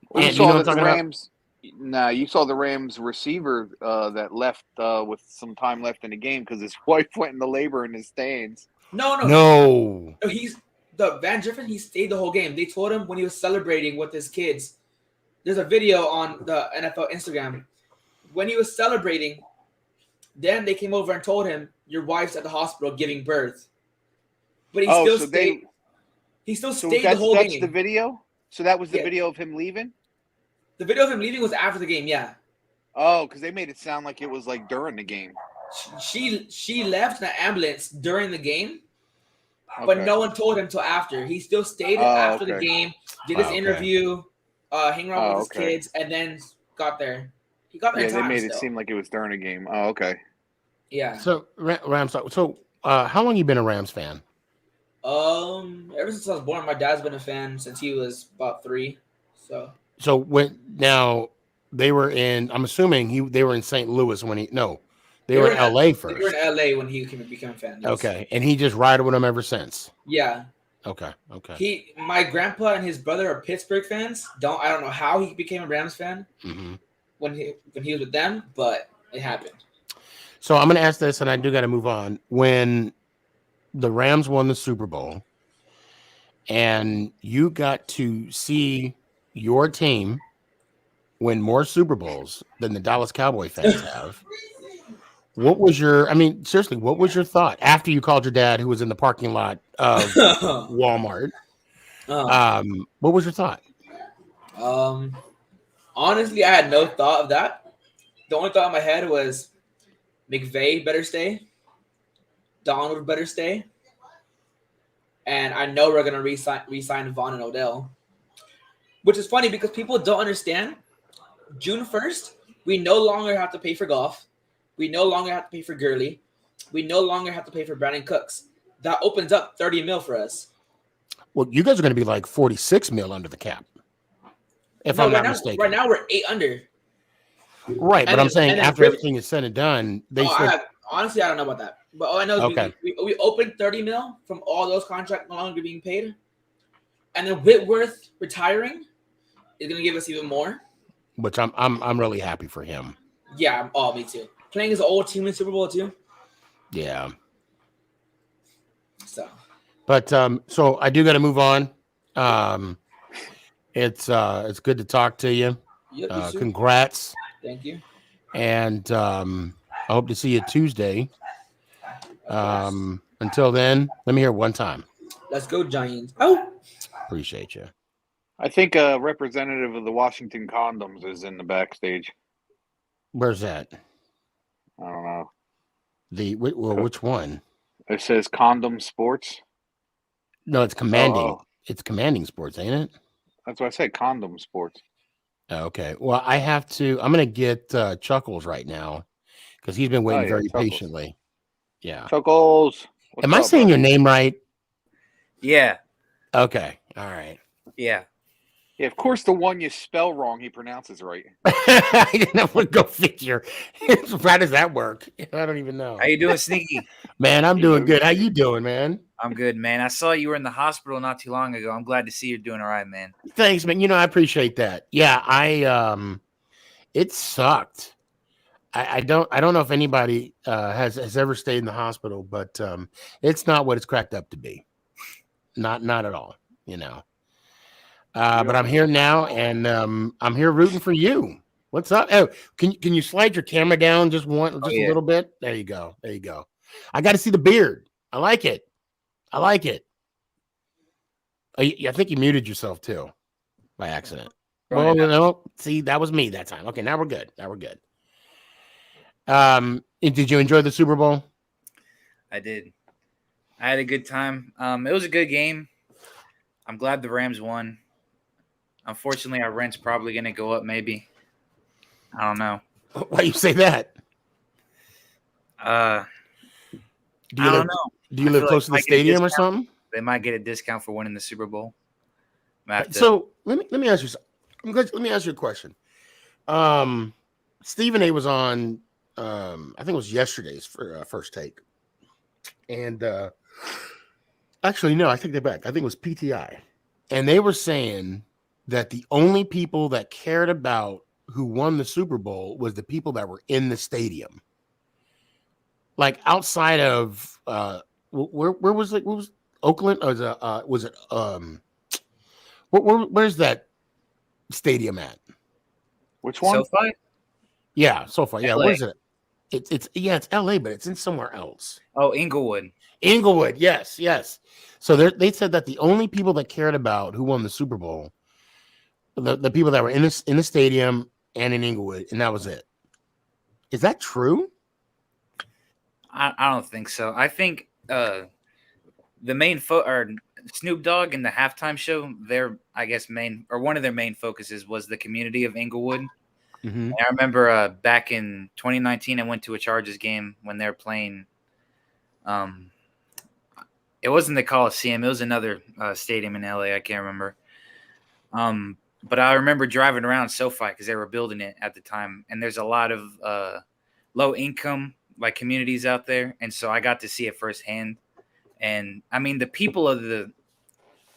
Well, you know what I'm talking Rams. No, you saw the Rams receiver that left with some time left in the game because his wife went into labor in his stands. No. He's the Van Griffin. He stayed the whole game. They told him when he was celebrating with his kids. There's a video on the NFL Instagram when he was celebrating. Then they came over and told him, "Your wife's at the hospital giving birth," but he still stayed. He still stayed the whole game. That's the video. So that was the video of him leaving. The video of him leaving was after the game, yeah. Oh, because they made it sound like it was like during the game. She left the ambulance during the game, but no one told him till after. He still stayed after the game, did his interview, hang around with his kids, and then got there. He got there in time. They made it seem like it was during the game. Oh, okay. Yeah. So Rams. So how long you been a Rams fan? Ever since I was born, my dad's been a fan since he was about 3. So when now they were in, I'm assuming they were in St. Louis when they were in LA first. They were in LA when he became a fan. Yes. Okay, and he just ride with them ever since. Yeah. Okay. My grandpa and his brother are Pittsburgh fans. I don't know how he became a Rams fan when he was with them, but it happened. So I'm going to ask this, and I do got to move on. When the Rams won the Super Bowl, and you got to see your team win more Super Bowls than the Dallas Cowboy fans have. What was your thought after you called your dad, who was in the parking lot of Walmart? What was your thought? Honestly, I had no thought of that. The only thought in my head was McVay better stay. Donald better stay. And I know we're going to re-sign Vaughn and Odell. Which is funny because people don't understand. June 1st, we no longer have to pay for Goff. We no longer have to pay for Gurley. We no longer have to pay for Brandon Cooks. That opens up $30 million for us. Well, you guys are going to be like $46 million under the cap. If I'm not mistaken. Right now, we're 8 under. Right, but I'm saying after everything is said and done, Honestly, I don't know about that. But all I know is Okay. we opened 30 mil from all those contracts no longer being paid. And then Whitworth retiring is gonna give us even more. Which I'm really happy for him. Yeah, me too. Playing his old team in Super Bowl too. Yeah. So But so I do gotta move on. It's good to talk to you. yep, you too. Congrats. Thank you. And I hope to see you Tuesday. Until then, let me hear it one time. Let's go, Giants. Oh, Appreciate you. I think a representative of the Washington Condoms is in the backstage. Where's that? I don't know. Which one? It says Condom Sports. No, it's Commanding. Oh. It's Commanding Sports, ain't it? That's what I said, Condom Sports. Okay. Well, I'm going to get Chuckles right now because he's been waiting very Chuckles. patiently. Yeah. Chuckles. Am I saying your name right? Yeah. Okay. All right. Yeah. Yeah, of course, the one you spell wrong, he pronounces right. I didn't know what go figure. How does that work? I don't even know. How you doing, Sneaky? Man, I'm doing good. How you doing, man? I'm good, man. I saw you were in the hospital not too long ago. I'm glad to see you're doing all right, man. Thanks, man. I appreciate that. Yeah, it sucked. I don't know if anybody has ever stayed in the hospital, but it's not what it's cracked up to be. Not at all, But I'm here now, and I'm here rooting for you. What's up? Oh, can you slide your camera down just a little bit? There you go. I got to see the beard. I like it. I think you muted yourself too by accident. Well, no, see, that was me that time. Okay, now we're good. Did you enjoy the Super Bowl? I did. I had a good time. It was a good game. I'm glad the Rams won. Unfortunately, our rent's probably going to go up maybe. I don't know. Why you say that? I don't know. Do you live close to the stadium or something? They might get a discount for winning the Super Bowl. So let me ask you something. Let me ask you a question. Stephen A was on I think it was yesterday's first take. And actually, no, I take that back. I think it was PTI. And they were saying that the only people that cared about who won the Super Bowl was the people that were in the stadium. Like outside of where was it? What was Oakland? Or was it where's that stadium at? Which one? SoFi? Yeah, SoFi. Yeah, LA. where is it? It's LA, but it's in somewhere else. Oh, Inglewood. Yes. So they said that the only people that cared about who won the Super Bowl, the people that were in the stadium and in Inglewood, and that was it. Is that true? I don't think so. I think the main or Snoop Dogg in the halftime show, one of their main focuses was the community of Inglewood. Mm-hmm. I remember back in 2019, I went to a Chargers game when they're playing. It wasn't the Coliseum; it was another stadium in LA. I can't remember. But I remember driving around SoFi because they were building it at the time, and there's a lot of low income communities out there, and so I got to see it firsthand. And I mean, the people of the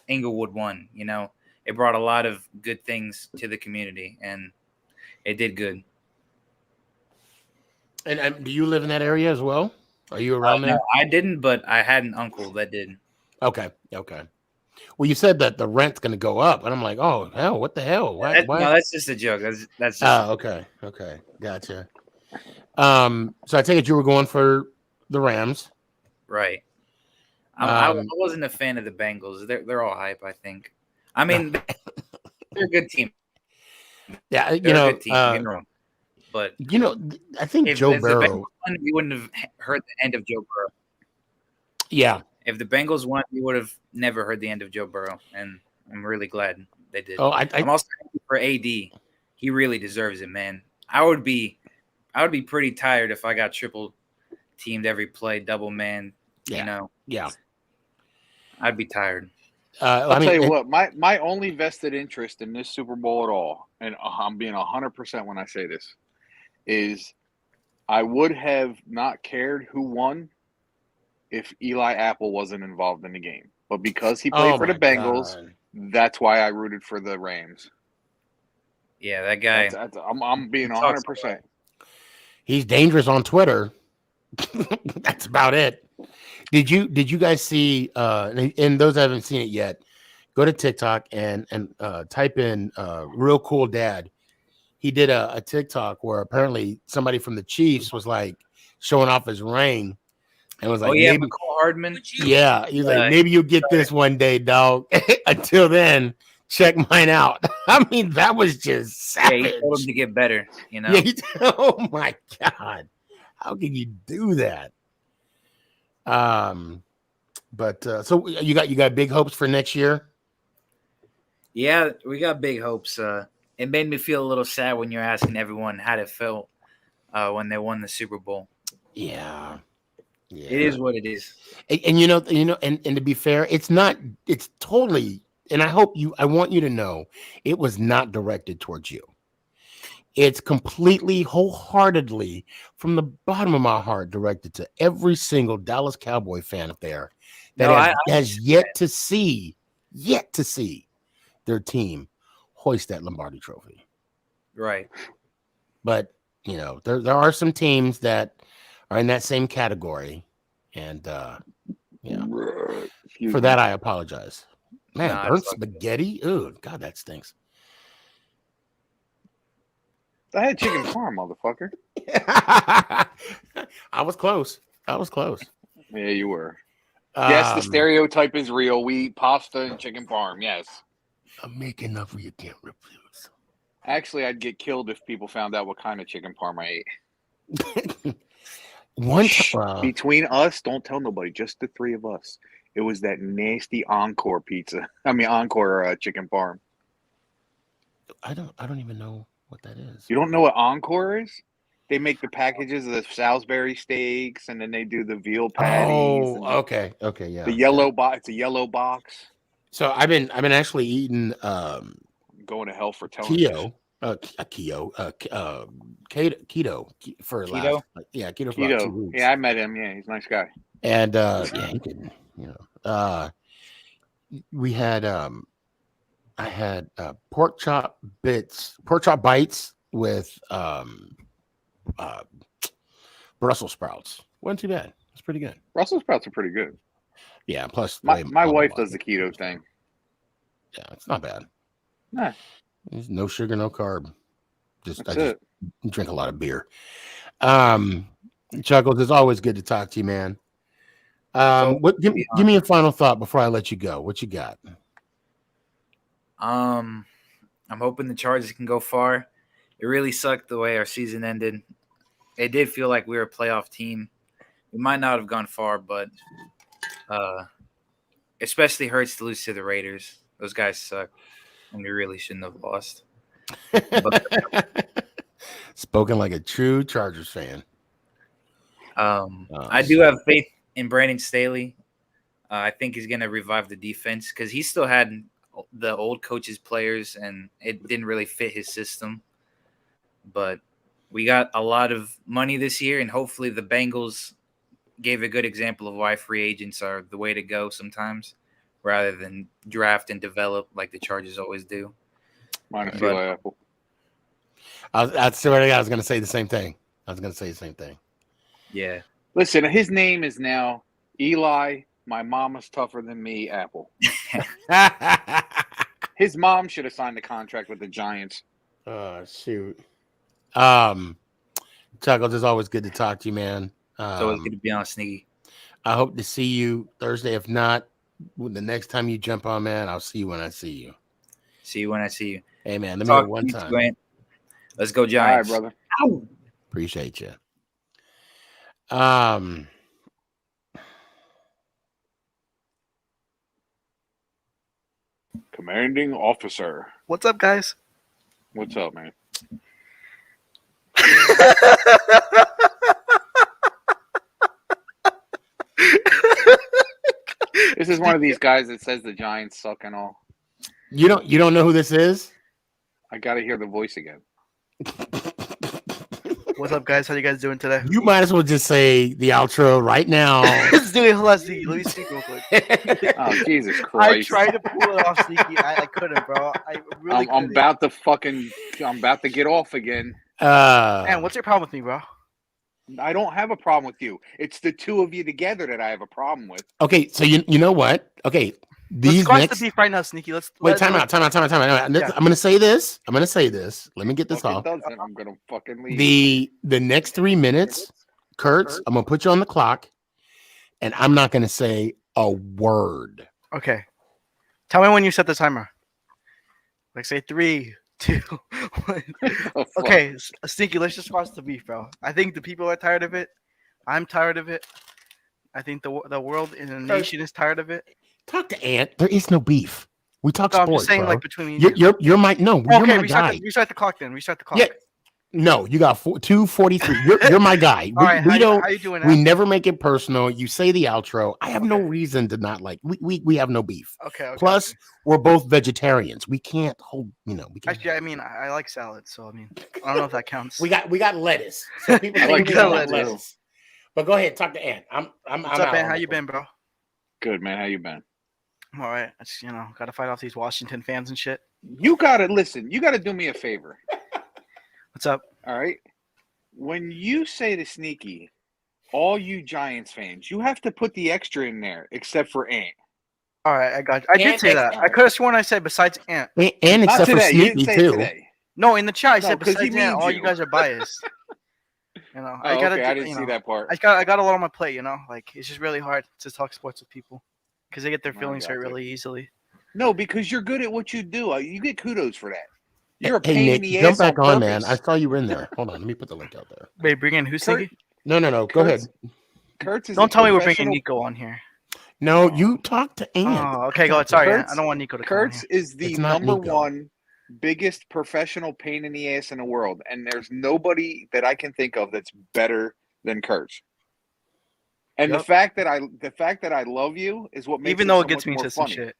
Inglewood won. It brought a lot of good things to the community, and it did good. And do you live in that area as well? Are you around there? No, I didn't, but I had an uncle that did. Okay. Well, you said that the rent's going to go up, and I'm like, oh hell, what the hell? Why? No, that's just a joke. That's just okay, gotcha. So I take it you were going for the Rams, right? I wasn't a fan of the Bengals. They're all hype, I think. I mean, they're a good team. Yeah, they're a good team, but I think Joe Burrow. If the Bengals won, we wouldn't have heard the end of Joe Burrow. Yeah. If the Bengals won, we would have never heard the end of Joe Burrow, and I'm really glad they did. Oh, I'm also happy for AD. He really deserves it, man. I would be pretty tired if I got triple teamed every play, double man. Yeah. Yeah. I'd be tired. I'll tell you what, my only vested interest in this Super Bowl at all, and I'm being 100% when I say this, is I would have not cared who won if Eli Apple wasn't involved in the game. But because he played Oh for the my Bengals, God. that's why I rooted for the Rams. Yeah, that guy. I'm being 100%. He's dangerous on Twitter. That's about it. Did you guys see? And those that haven't seen it yet, go to TikTok and type in "real cool dad." He did a TikTok where apparently somebody from the Chiefs was like showing off his ring and was like, Oh yeah, maybe, McCall Hardman. yeah, he's like, maybe you'll get this one day, dog. Until then, check mine out. I mean, that was just Yeah, savage. he told him to get better. You know. Yeah, oh my God, how can you do that? But so you got big hopes for next year? Yeah, we got big hopes. It made me feel a little sad when you're asking everyone how it felt when they won the Super Bowl. Yeah. It is what it is. And and to be fair, it's totally, and I want you to know it was not directed towards you. It's completely, wholeheartedly, from the bottom of my heart, directed to every single Dallas Cowboy fan up there that has yet to see their team hoist that Lombardi Trophy. Right. But there are some teams that are in that same category, and for that I apologize. Man, burnt spaghetti. Oh God, that stinks. I had chicken parm, motherfucker. I was close. Yeah, you were. Yes, the stereotype is real. We eat pasta and chicken parm. Yes. I'm making enough where you can't refuse. Actually, I'd get killed if people found out what kind of chicken parm I ate. Between us, don't tell nobody. Just the three of us. It was that nasty Encore pizza. Encore chicken parm. I don't even know what that is. You don't know what Encore is? They make the packages of the Salisbury steaks, and then they do the veal patties. Oh, okay, yeah. The yellow box. It's a yellow box. So I've been actually eating. Going to hell for telling keto for keto. Keto for about 2 weeks. Yeah, I met him. Yeah, he's a nice guy. And he did. We had I had pork chop bites with Brussels sprouts. Wasn't too bad. It's pretty good. Brussels sprouts are pretty good. Yeah. Plus, my wife does the keto thing. Yeah, it's not bad. Nah. There's no sugar, no carb. I just drink a lot of beer. Chuckles, it's always good to talk to you, man. Give me a final thought before I let you go. What you got? I'm hoping the Chargers can go far. It really sucked the way our season ended. It did feel like we were a playoff team. We might not have gone far, but especially hurts to lose to the Raiders. Those guys suck, and we really shouldn't have lost. Spoken like a true Chargers fan. I do have faith in Brandon Staley. I think he's going to revive the defense because he still had the old coach's players, and it didn't really fit his system. But we got a lot of money this year, and hopefully the Bengals gave a good example of why free agents are the way to go sometimes, rather than draft and develop like the Chargers always do. Minus Eli Apple. I swear to God, I was going to say the same thing. Yeah. Listen, his name is now Eli, my mama's tougher than me, Apple. His mom should have signed the contract with the Giants. Oh, shoot. Chuckles, it's always good to talk to you, man. It's always good to be on Sneaky. I hope to see you Thursday. If not, the next time you jump on, man, I'll see you when I see you. See you when I see you. Hey, man, let me know one time. Grant. Let's go, Giants. All right, brother. Ow. Appreciate you. Commanding officer. What's up, guys? What's up, man? This is one of these guys that says the Giants suck and all. You don't know who this is? I got to hear the voice again. What's up, guys? How you guys doing today? You might as well just say the outro right now. Let's do it. Let me speak real quick. Oh, Jesus I Christ. tried to pull it off, Sneaky. I couldn't, bro. I really I'm couldn't. I'm about to get off again. Man, what's your problem with me, bro? I don't have a problem with you. It's the two of you together that I have a problem with. Okay, so you know what? Okay, Let's these squash next. the beef right now, Sneaky. Wait, time out. Yeah. I'm gonna say this. Let me get this If it off. doesn't, I'm gonna fucking leave. The next 3 minutes, Kurtz, I'm gonna put you on the clock, and I'm not gonna say a word. Okay. Tell me when you set the timer. Like say 3, 2, 1. Okay, Sneaky, let's just squash the beef, bro. I think the people are tired of it. I'm tired of it. I think the world and the nation is tired of it. Talk to Ant. There is no beef. We talk No, I'm sports. just saying, bro. like between me and you're my no. You're Okay, my guy. restart the clock then. Restart the clock. Yeah. No, you got 2:43. You're my guy. All right, We don't. how you doing? We Now? never make it personal. You say the outro. I have no reason to not like. We have no beef. Okay. Plus, we're both vegetarians. We can't hold. We can't. Actually, I mean, I like salad, so I mean, I don't know if that counts. We got lettuce. So people I think like we don't salad, like lettuce. But go ahead, talk to Ant. I'm What's up, out man? on How the you phone. been, bro? Good, man. How you been? I'm all right. I just, got to fight off these Washington fans and shit. You gotta listen. You gotta do me a favor. What's up? All right. When you say to Sneaky, all you Giants fans, you have to put the extra in there, except for Ant. All right, I got you. I did say that. I could have sworn I said besides Ant. And Not except for today. You didn't Sneaky say it too. today. No, in the chat I No, said 'cause he besides Ant, means all you. you guys are biased. Oh, I gotta. okay. I didn't see that part. I got a lot on my plate. Like it's just really hard to talk sports with people because they get their feelings hurt really easily. No, because you're good at what you do. You get kudos for that. You're a Hey pain Nick, in the jump ass back on on, man. purpose. I saw you were in there. Hold on, let me put the link out there. Wait, bring in who, Sneaky? No. Go ahead. Kurtz is Don't a tell me we're bringing professional- Nico on here. No, you talk to Ant. Oh, okay, go ahead. Sorry, Kurtz- I don't want Nico to come on Kurtz here. is the It's not number Nico. one biggest professional pain in the ass in the world, and there's nobody that I can think of that's better than Kurtz. And Yep. the fact that I love you is what makes Even it though so it gets much me more into some funny. shit,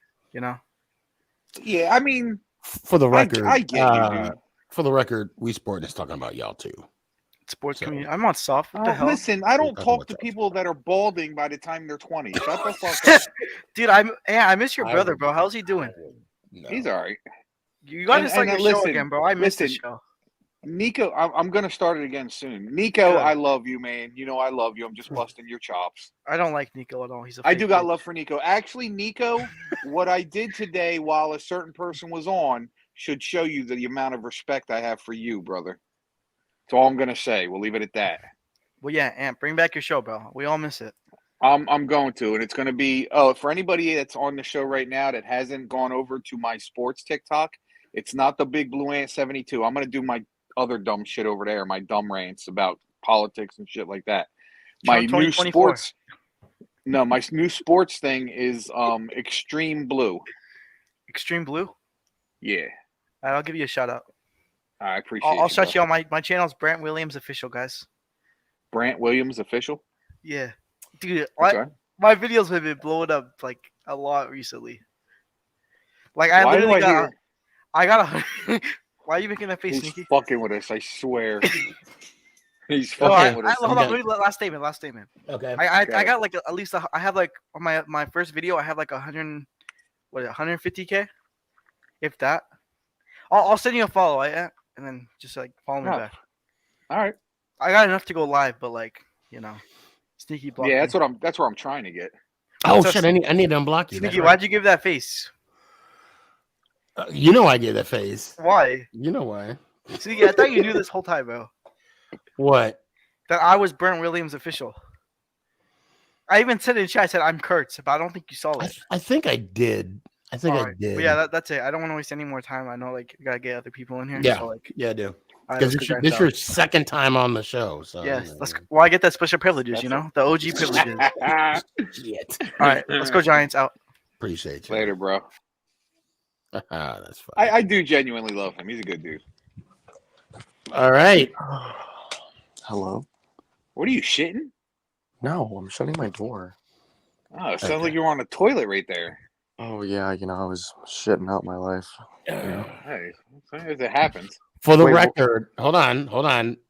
Yeah, I mean, For the record, I get you, dude. For the record, We Sport is talking about y'all too. Sports So- community. I'm on soft. What the hell? Listen, I don't talking talk about to y'all. people that are balding by the time they're 20. Shut the fuck up. Dude, I miss your I brother, would- bro. How's he doing? No. He's all right. You gotta And- start and your show listen, again, bro. I missed the listen, show. Nico, I'm going to start it again soon. Nico, Good. I love you, man. You know I love you. I'm just busting your chops. I don't like Nico at all. He's a I fake do got kid. love for Nico. Actually, Nico, what I did today while a certain person was on should show you the amount of respect I have for you, brother. That's all I'm going to say. We'll leave it at that. Well, yeah, Ant, bring back your show, bro. We all miss it. I'm going to, and it's going to be for anybody that's on the show right now that hasn't gone over to my sports TikTok. It's not the Big Blue Ant 72. I'm going to do my other dumb shit over there, my dumb rants about politics and shit like that. My Trump new 2024. sports, no, my new sports thing is Extreme Blue. Extreme Blue? Yeah, All right, I'll give you a shout out. I appreciate. I'll shout bro. you out. My channel's Brant Williams Official, guys. Brant Williams official. Yeah. Dude, Okay. my videos have been blowing up like a lot recently. Like I Why do literally I hear- I got a Why are you making that face, He's Sneaky? fucking with us. I swear. He's No, fucking with us. hold on, wait, last statement. Okay. I Okay. got like at least I have like on my first video I have like 150K, if that. I'll send you a follow, and then just like follow me Oh, back. All right. I got enough to go live, but like Sneaky block. Yeah, me. that's where I'm trying to get. Oh So shit! I need to unblock you. Sneaky, That's right. why'd you give that face? You know I get that face. Why? You know why? Sneaky, I thought you knew this whole time, bro. What? That I was Brent Williams official. I even said in chat, I said I'm Kurtz, but I don't think you saw it. I think I did. I think I Alright, did. but yeah, that's it. I don't want to waste any more time. I know, like, you gotta get other people in here. Yeah. So, like, Yeah, I do. all right, Because let's go this Giants your out. second time on the show. So Yes. Well, I get that special privileges, the OG privileges. Shit. All right, let's go Giants out. Appreciate you. Later, bro. That's fine. I do genuinely love him. He's a good dude. All right. Hello? What are you shitting? No, I'm shutting my door. Oh, it sounds like you were on a toilet right there. Oh, yeah, I was shitting out my life. Hey, sometimes it happens. For the Wait, record, hold on.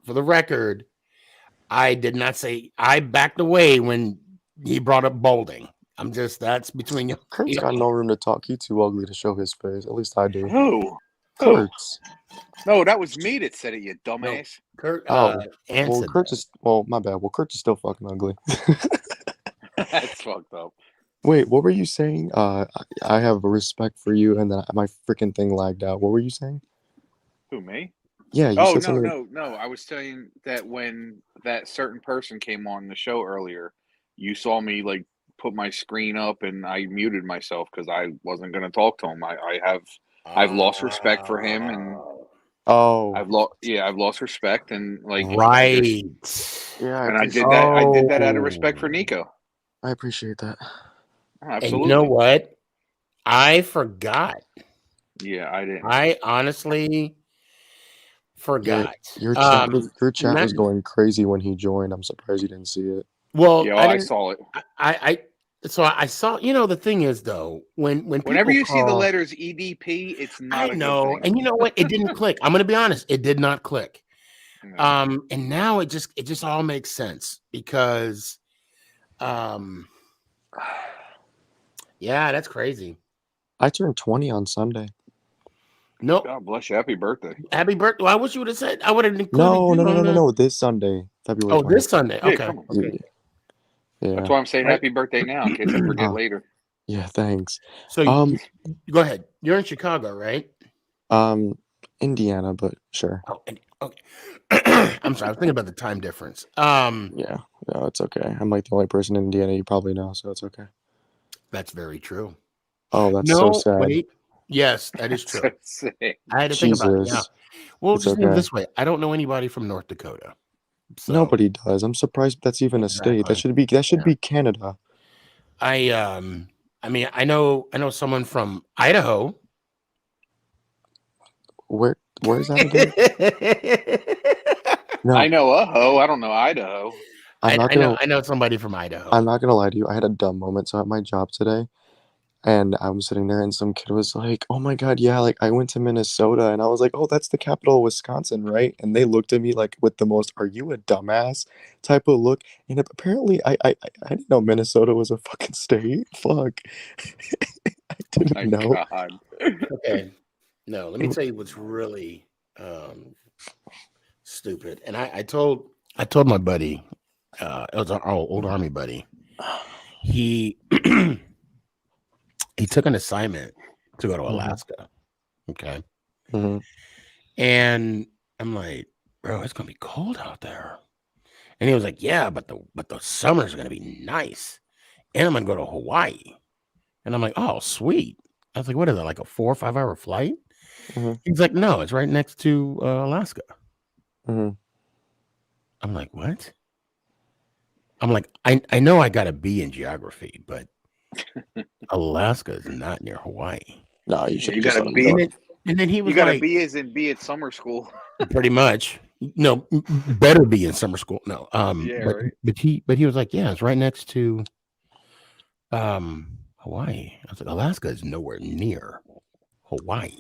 For the record, I did not say I backed away when he brought up balding. I'm just that's between you. Kurt's got no room to talk. He's too ugly to show his face. At least I do. Who? Kurt's. No, that was me that said it, you dumbass. Kurt. Well, Anson. Kurt's is. Well, my bad. Well, Kurt's is still fucking ugly. That's fucked up. Wait, what were you saying? I have respect for you, and then my freaking thing lagged out. What were you saying? Who, me? Yeah, you Oh, said something. no. I was saying that when that certain person came on the show earlier, you saw me like put my screen up and I muted myself because I wasn't going to talk to him. I've lost respect for him, and Oh, I've lost respect, and like Right. yeah, and I did that. I did that out of respect for Nico. I appreciate that. Absolutely. And you know what? I forgot. Yeah, I didn't. I honestly forgot. Your chat not- was going crazy when he joined. I'm surprised you didn't see it. Well, Yeah, I I saw it. I saw. You know, the thing is though, whenever Whenever you see the call- letters EDP, it's not. I a good know, thing. and you know what? It didn't click. I'm gonna be honest. It did not click. No. And now it just all makes sense because, yeah, that's crazy. I turned 20 on Sunday. No, God bless you. Happy birthday. happy birthday. Well, I wish you would have said. I would have included. No. This Sunday, February. Oh, 20th. this Sunday. Yeah, Okay. come on. Okay. Yeah. That's why I'm saying happy birthday now, in case I forget later. Yeah. Thanks. So go ahead. You're in Chicago, right? Indiana, but sure. Oh, okay. I'm sorry. I was thinking about the time difference. Yeah. No, it's okay. I'm like the only person in Indiana you probably know, so it's okay. That's very true. Oh, that's so sad. Wait. Yes, that is true. Sick. I had to think about it. Yeah. Jesus. Well, It's just think okay. this way. I don't know anybody from North Dakota. So Nobody does. I'm surprised that's even a state. That should be Canada. I mean, I know someone from Idaho. Where's that again? No. I know I don't know Idaho. I know somebody from Idaho. I'm not gonna lie to you. I had a dumb moment. So at my job today, and I was sitting there, and some kid was like, "Oh my god, yeah! Like I went to Minnesota," and I was like, "Oh, that's the capital of Wisconsin, right?" And they looked at me like with the most "Are you a dumbass?" type of look. And apparently, I didn't know Minnesota was a fucking state. Fuck, I didn't know. God. Okay. No, let me tell you what's really stupid. And I told my buddy, it was our old army buddy. He he took an assignment to go to Alaska. Okay. Mm-hmm. And I'm like, bro, it's gonna be cold out there. And he was like, yeah, but the summer's gonna be nice. And I'm gonna go to Hawaii. And I'm like, oh, sweet. I was like, what is it, like a 4 or 5 hour flight? Mm-hmm. He's like, no, it's right next to Alaska. Mm-hmm. I'm like, what? I'm like, I know I got a B in geography, but Alaska is not near Hawaii. No, you should. You got a B. And then he was You got like, a B as in B at summer school. pretty much. No, better be in summer school. No, Yeah, right. but he was like, yeah, it's right next to Hawaii. I was like, Alaska is nowhere near Hawaii.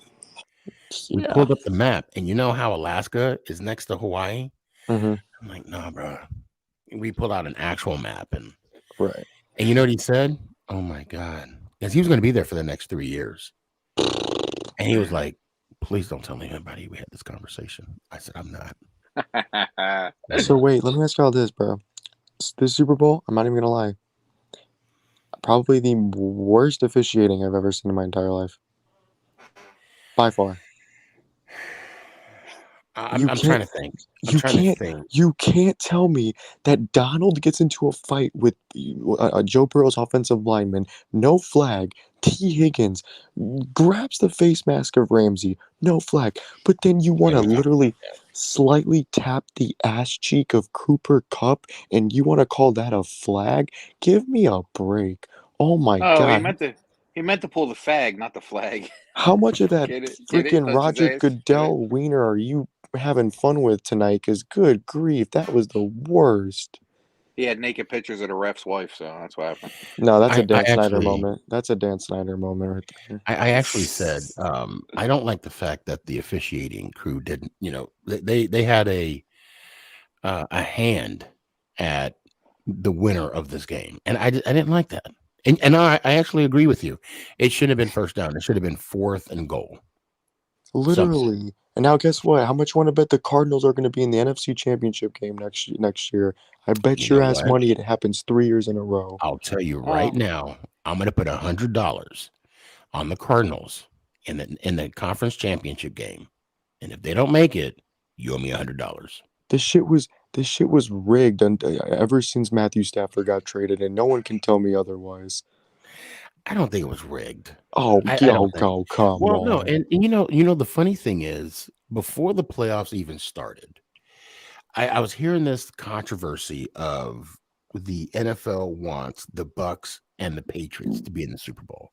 We Yeah. pulled up the map, and you know how Alaska is next to Hawaii? Mm-hmm. I'm like, nah, bro. We pulled out an actual map, and Right. and you know what he said? Oh my god, because he was going to be there for the next 3 years, and he was like, please don't tell anybody we had this conversation. I said, I'm not. So wait, let me ask you all this, bro. This Super Bowl, I'm not even gonna lie. Probably the worst officiating I've ever seen in my entire life. By far. I'm trying to think. You can't tell me that Donald gets into a fight with Joe Burrow's offensive lineman, no flag. T. Higgins grabs the face mask of Ramsey, no flag. But then you want to literally slightly tap the ass cheek of Cooper Kupp, and you want to call that a flag? Give me a break. Oh my god. He meant to pull the fag, not the flag. How much of that Get it? freaking Touch Roger his ass? Goodell wiener are you having fun with tonight? Because good grief, that was the worst. He had naked pictures of the ref's wife, so that's what happened. No, that's a I Dan Snyder actually moment. That's a Dan Snyder moment right there. I actually said I don't like the fact that the officiating crew didn't, they had a hand at the winner of this game, and I didn't like that. And I actually agree with you. It shouldn't have been first down. It should have been 4th and goal. Literally. And now guess what? How much you want to bet the Cardinals are going to be in the NFC Championship game next year? I bet You your know ass what? money it happens 3 years in a row. I'll tell you right now, I'm going to put $100 on the Cardinals in the conference championship game, and if they don't make it, you owe me $100. This shit was rigged ever since Matthew Stafford got traded, and no one can tell me otherwise. I don't think it was rigged. Oh, I don't think. come Well, on. no, and the funny thing is, before the playoffs even started, I was hearing this controversy of the NFL wants the Bucks and the Patriots to be in the Super Bowl,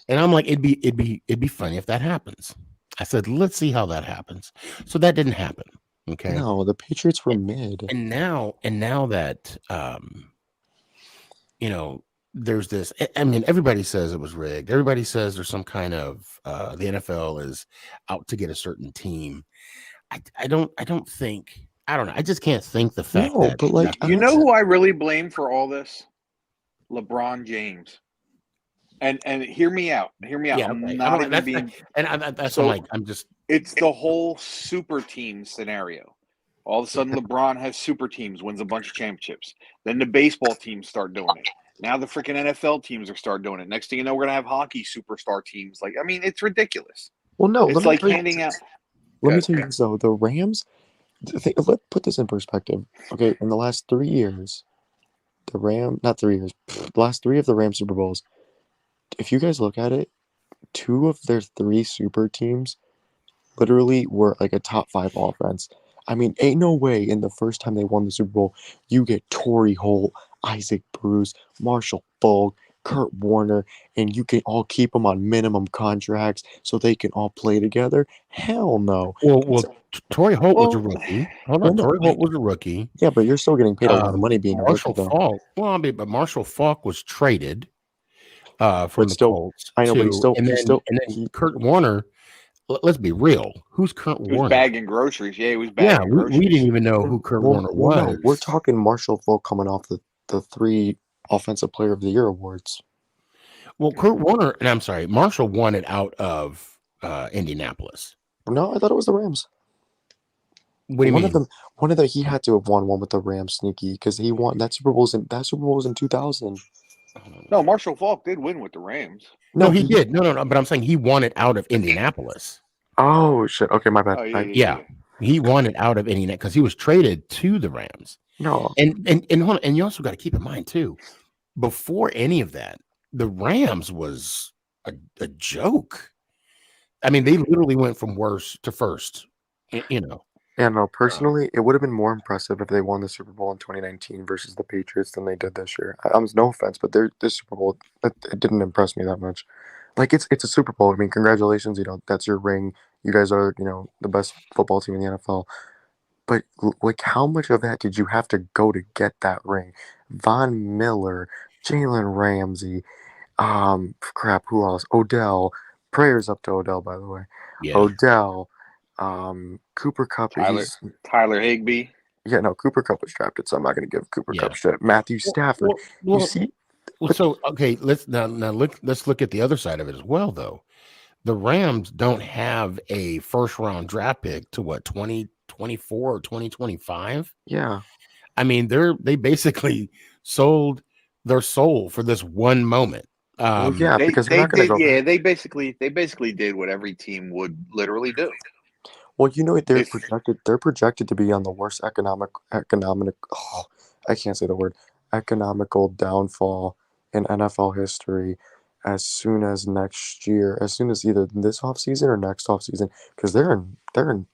and I'm like, it'd be funny if that happens. I said, let's see how that happens. So that didn't happen. Okay. No, the Patriots were mid. And now that there's this. I mean, everybody says it was rigged. Everybody says there's some kind of the NFL is out to get a certain team. I don't think. I don't know. I just can't think the fact No, that. but like, You know who I really blame for all this? LeBron James. And hear me out. Hear me out. Yeah, I'm okay. not even being. That's So, like I'm just. It's the whole super team scenario. All of a sudden, LeBron has super teams, wins a bunch of championships. Then the baseball teams start doing it. Now the freaking NFL teams are start doing it. Next thing you know, we're gonna have hockey superstar teams. Like, I mean, it's ridiculous. Well, no, It's like handing out. Let me tell you this though: the Rams. Let's put this in perspective. Okay, in the last 3 years, the last 3 of the Rams Super Bowls. If you guys look at it, 2 of their 3 super teams literally were like a top 5 offense. I mean, ain't no way in the first time they won the Super Bowl, you get Torrey Holt, Isaac Bruce, Marshall Falk, Kurt Warner, and you can all keep them on minimum contracts so they can all play together. Hell no. Well, Torrey Holt was a rookie. Hold on, Torrey Holt was a rookie. Yeah, but you're still getting paid a lot of money being a rookie, Marshall though. Falk. Well, I mean, but Marshall Falk was traded from But the still, Colts. I know, but Kurt Warner. Let's be real. Who's Kurt He was Warner? bagging groceries. Yeah, he was bagging groceries. We didn't even know who Kurt Warner was. No, we're talking Marshall Falk coming off the 3 Offensive Player of the Year awards. Well, Kurt Warner, and I'm sorry, Marshall won it out of Indianapolis. No, I thought it was the Rams. What do you mean? One of them, he had to have won one with the Rams, Sneaky, because he won that Super Bowl was in 2000. No, Marshall Falk did win with the Rams. No, he did. No. But I'm saying he won it out of Indianapolis. Oh shit! Okay, my bad. Yeah, he won it out of Indianapolis because he was traded to the Rams. No, and hold on, and you also got to keep in mind too, before any of that, the Rams was a joke. I mean, they literally went from worst to first. Yeah, no. Personally, it would have been more impressive if they won the Super Bowl in 2019 versus the Patriots than they did this year. No offense, but this Super Bowl it didn't impress me that much. Like it's a Super Bowl. I mean, congratulations. That's your ring. You guys are the best football team in the NFL. But like, how much of that did you have to go to get that ring? Von Miller, Jalen Ramsey, who else? Odell. Prayers up to Odell, by the way. Yeah. Odell. Cooper Kupp. Tyler Higbee. Yeah, no, Cooper Kupp was drafted, so I'm not going to give Cooper Kupp shit. Matthew Stafford. You see? So okay, let's look at the other side of it as well, though. The Rams don't have a first round draft pick to 2024 or 2025. Yeah. I mean, they basically sold their soul for this one moment. Because they basically did what every team would literally do. Well, they're projected to be on the worst economical downfall in NFL history as soon as next year, as soon as either this offseason or next offseason, because they're in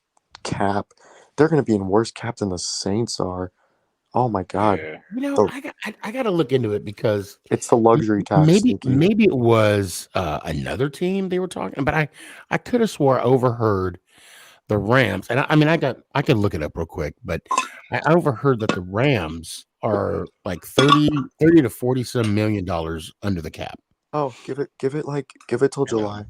cap. They're going to be in worse cap than the Saints are. Oh my God! Yeah. I got to look into it because it's the luxury tax. Maybe it was another team they were talking, but I could have swore I overheard the Rams, and I mean, I can look it up real quick, but I overheard that the Rams are like 30 to 40 some $million under the cap. Oh, give it till July.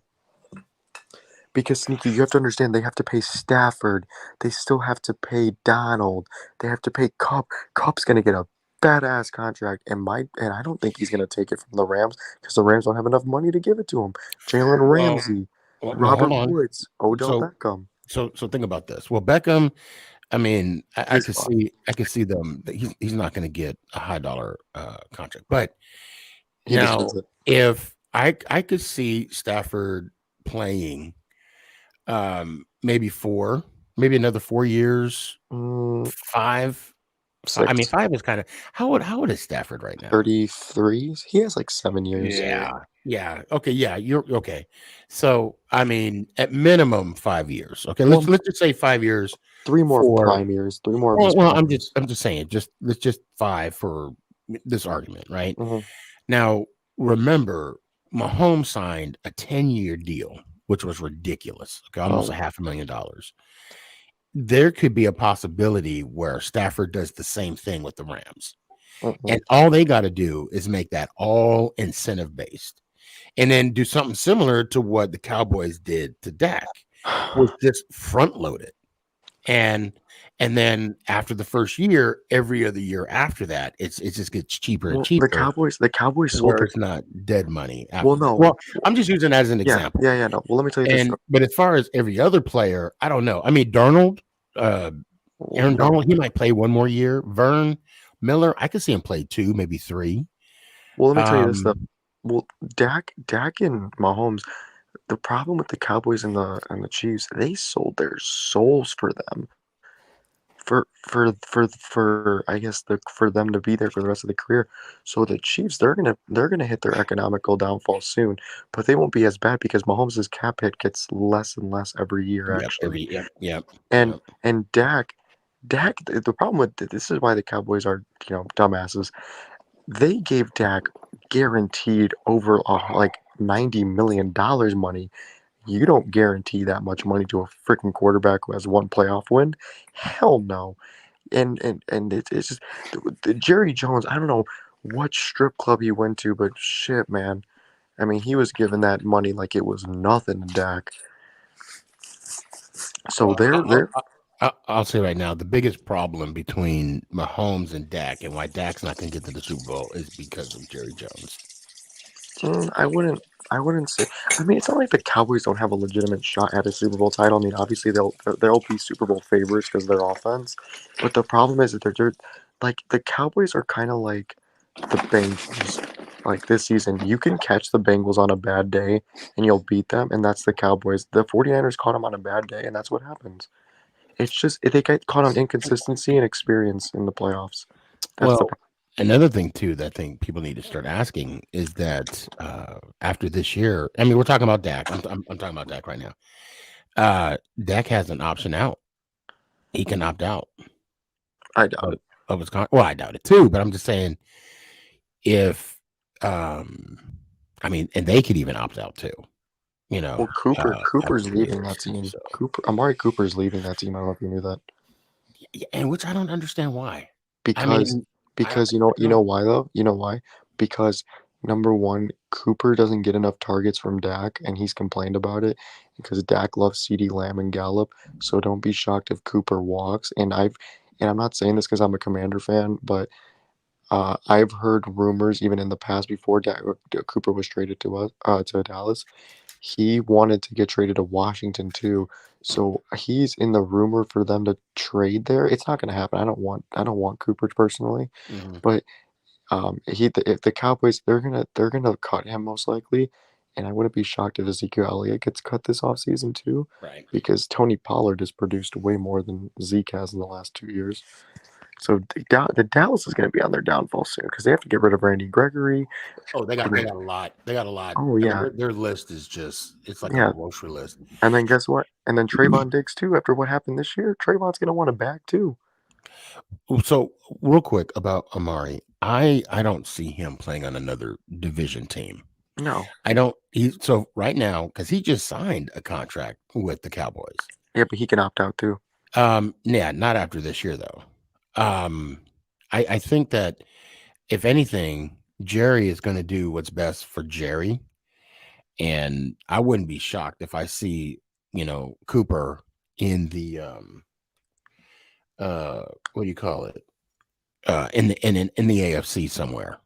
Because Sneaky, you have to understand they have to pay Stafford. They still have to pay Donald. They have to pay Cup. Cup's gonna get a badass contract, and I don't think he's gonna take it from the Rams because the Rams don't have enough money to give it to him. Jalen Ramsey, Robert hold on. Woods, Odell Beckham. So think about this. Well, Beckham, I mean, I could see them. He's not going to get a high dollar contract, but now if I could see Stafford playing, maybe another 4 years, 5. 6. I mean, 5 is kind of how old is Stafford right now? 33. He has like 7 years. Yeah. Okay. Yeah. You're okay. So I mean, at minimum 5 years. Okay. Let's just say 5 years. 3 more prime years. 3 more. Well, I'm just saying. Let's just 5 for this argument, right? Mm-hmm. Now, remember, Mahomes signed a 10-year deal, which was ridiculous. Okay, almost $500,000. There could be a possibility where Stafford does the same thing with the Rams. Mm-hmm. And all they got to do is make that all incentive based and then do something similar to what the Cowboys did to Dak, was just front loaded. And then after the first year, every other year after that, it just gets cheaper and cheaper. The Cowboys sold it's not dead money. Well, I'm just using that as an example. Yeah. No. Well, let me tell you this. But as far as every other player, I don't know. I mean, Darnold, Aaron Donald, he might play 1 more year. Vern Miller, I could see him play 2, maybe 3. Well, let me tell you this stuff. Well, Dak and Mahomes, the problem with the Cowboys and the Chiefs, they sold their souls for them. For I guess for them to be there for the rest of the career. So the Chiefs, they're gonna hit their economical downfall soon, but they won't be as bad because Mahomes' cap hit gets less and less every year. Actually, And Dak, the problem with this is why the Cowboys are dumbasses. They gave Dak guaranteed over like $90 million money. You don't guarantee that much money to a freaking quarterback who has 1 playoff win. Hell no. And it's just the Jerry Jones. I don't know what strip club he went to, but shit, man. I mean, he was given that money like it was nothing to Dak. So I'll say right now, the biggest problem between Mahomes and Dak, and why Dak's not going to get to the Super Bowl, is because of Jerry Jones. I wouldn't say. I mean, it's not like the Cowboys don't have a legitimate shot at a Super Bowl title. I mean, obviously they'll be Super Bowl favorites because of their offense. But the problem is that they're like the Cowboys are kind of like the Bengals. Like this season, you can catch the Bengals on a bad day and you'll beat them, and that's the Cowboys. The 49ers caught them on a bad day, and that's what happens. It's just they get caught on inconsistency and experience in the playoffs. That's another thing too that I think people need to start asking is that after this year, I mean, we're talking about Dak. I'm talking about Dak right now. Dak has an option out. He can opt out. I doubt it. Well, I doubt it too. But I'm just saying, if I mean, and they could even opt out too. Well, Cooper's leaving that team. Amari Cooper's leaving that team. I don't know if you knew that. Yeah, and which I don't understand why. Because you know why though? You know why? Because number one, Cooper doesn't get enough targets from Dak, and he's complained about it because Dak loves CeeDee Lamb and Gallup. So don't be shocked if Cooper walks. And I'm not saying this because I'm a Commander fan, but I've heard rumors even in the past before Cooper was traded to Dallas. He wanted to get traded to Washington too, so he's in the rumor for them to trade there. It's not going to happen. I don't want Cooper personally, but if the Cowboys they're gonna cut him most likely, and I wouldn't be shocked if Ezekiel Elliott gets cut this offseason too, right? Because Tony Pollard has produced way more than Zeke has in the last 2 years. So the Dallas is going to be on their downfall soon because they have to get rid of Randy Gregory. Oh, they got a lot. They got a lot. Oh yeah, their list is it's like a grocery list. And then guess what? And then Trayvon Diggs too. After what happened this year, Trayvon's going to want a bag too. So real quick about Amari, I don't see him playing on another division team. No, I don't. So right now, because he just signed a contract with the Cowboys. Yeah, but he can opt out too. Yeah, not after this year though. I think that if anything, Jerry is going to do what's best for Jerry, and I wouldn't be shocked if I see Cooper in the what do you call it in the AFC somewhere.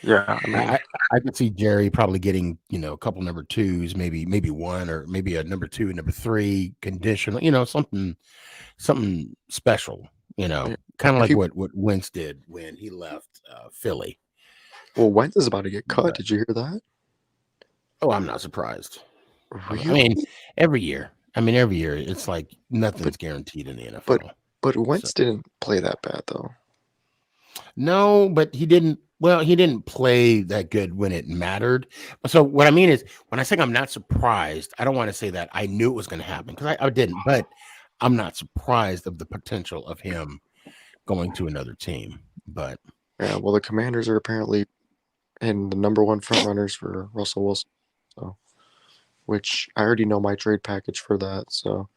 Yeah, I mean, I could see Jerry probably getting a couple number twos, maybe one, or maybe a number 2, number 3 conditional, something special, kind of like what Wentz did when he left Philly. Well, Wentz is about to get cut. Did you hear that? Oh, I'm not surprised. Really? I mean, every year it's like nothing's guaranteed in the NFL. But Wentz didn't play that bad though. No, but he didn't. Well, he didn't play that good when it mattered. So what I mean is, when I say I'm not surprised, I don't want to say that I knew it was going to happen, because I didn't. But I'm not surprised of the potential of him going to another team. But yeah, well, the Commanders are apparently in the number 1 front runners for Russell Wilson. So, which I already know my trade package for that. So,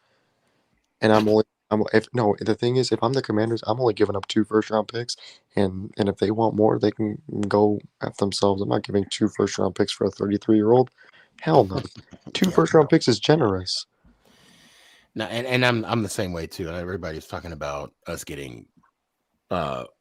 and the thing is, if I'm the Commanders, I'm only giving up 2 first-round picks, and if they want more, they can go at themselves. I'm not giving 2 first-round picks for a 33-year-old. Hell no. 2 first-round picks is generous. No, and I'm the same way too. Everybody's talking about us getting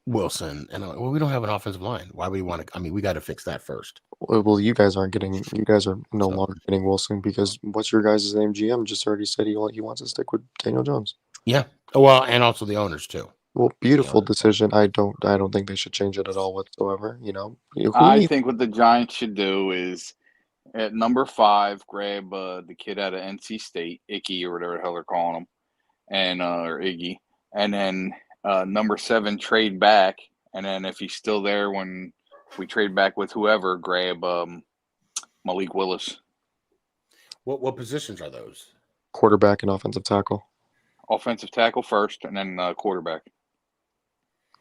Wilson, and I'm like, well, we don't have an offensive line. Why would we want to? I mean, we got to fix that first. Well, you guys are no longer getting Wilson, because what's your guys' name? GM just already said he wants to stick with Daniel Jones. Yeah. Well, and also the owners too. Well, beautiful decision. I don't think they should change it at all whatsoever. I think what the Giants should do is at number 5, grab the kid out of NC State, Icky or whatever the hell they're calling him, and or Iggy, and then number 7 trade back, and then if he's still there when we trade back with whoever, grab Malik Willis. What positions are those? Quarterback and offensive tackle. Offensive tackle first, and then quarterback.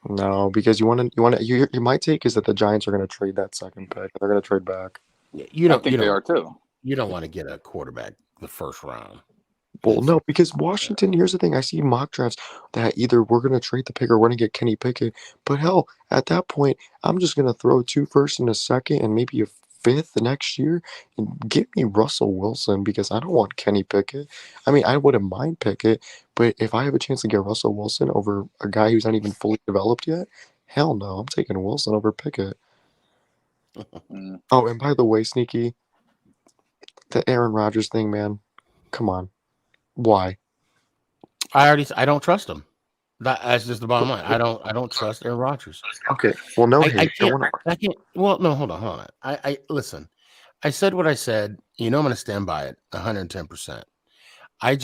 No, because my take is that the Giants are going to trade that second pick. They're going to trade back. Yeah, I think they are too. You don't want to get a quarterback the first round. Well, no, because Washington, here's the thing. I see mock drafts that either we're going to trade the pick or we're going to get Kenny Pickett. But hell, at that point, I'm just going to throw 2 firsts and a second and maybe a 5th the next year and get me Russell Wilson, because I don't want Kenny Pickett. I mean, I wouldn't mind Pickett, but if I have a chance to get Russell Wilson over a guy who's not even fully developed yet, hell no, I'm taking Wilson over Pickett. Oh, and by the way, Sneaky, the Aaron Rodgers thing, man, come on. Why? I don't trust him. That's just the bottom line. I don't trust Aaron Rodgers. Okay. Well, no, I can't. Well, no, hold on. I listen. I said what I said. I'm going to stand by it 110%. I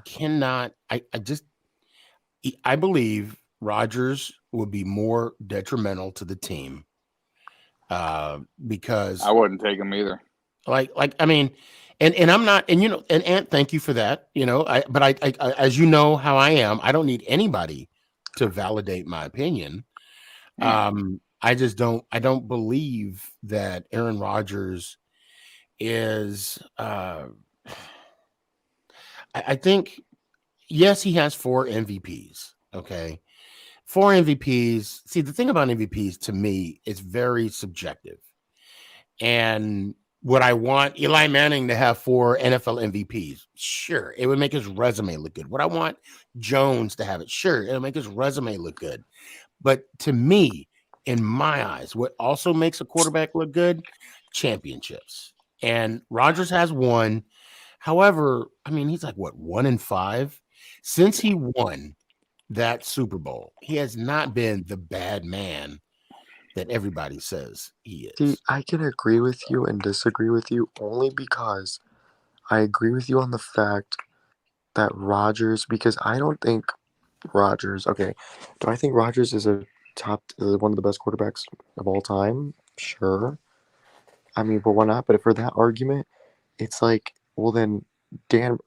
cannot. I believe Rodgers would be more detrimental to the team because I wouldn't take him either. I mean. And I'm not, and and Ant, thank you for that. But I as you know how I am, I don't need anybody to validate my opinion. I just don't. I don't believe that Aaron Rodgers is. I think, yes, he has 4 MVPs. Okay, 4 MVPs. See, the thing about MVPs to me is very subjective, and would I want Eli Manning to have 4 NFL MVPs? Sure. It would make his resume look good. Would I want Jones to have it? Sure. It'll make his resume look good. But to me, in my eyes, what also makes a quarterback look good? Championships. And Rodgers has 1. However, I mean, he's like, 1-5? Since he won that Super Bowl, he has not been the bad man that everybody says he is. See, I can agree with you and disagree with you only because I agree with you on the fact that Rodgers, because I don't think Rodgers, okay, do I think Rodgers is one of the best quarterbacks of all time? Sure. I mean, but why not? But for that argument, it's like, well then,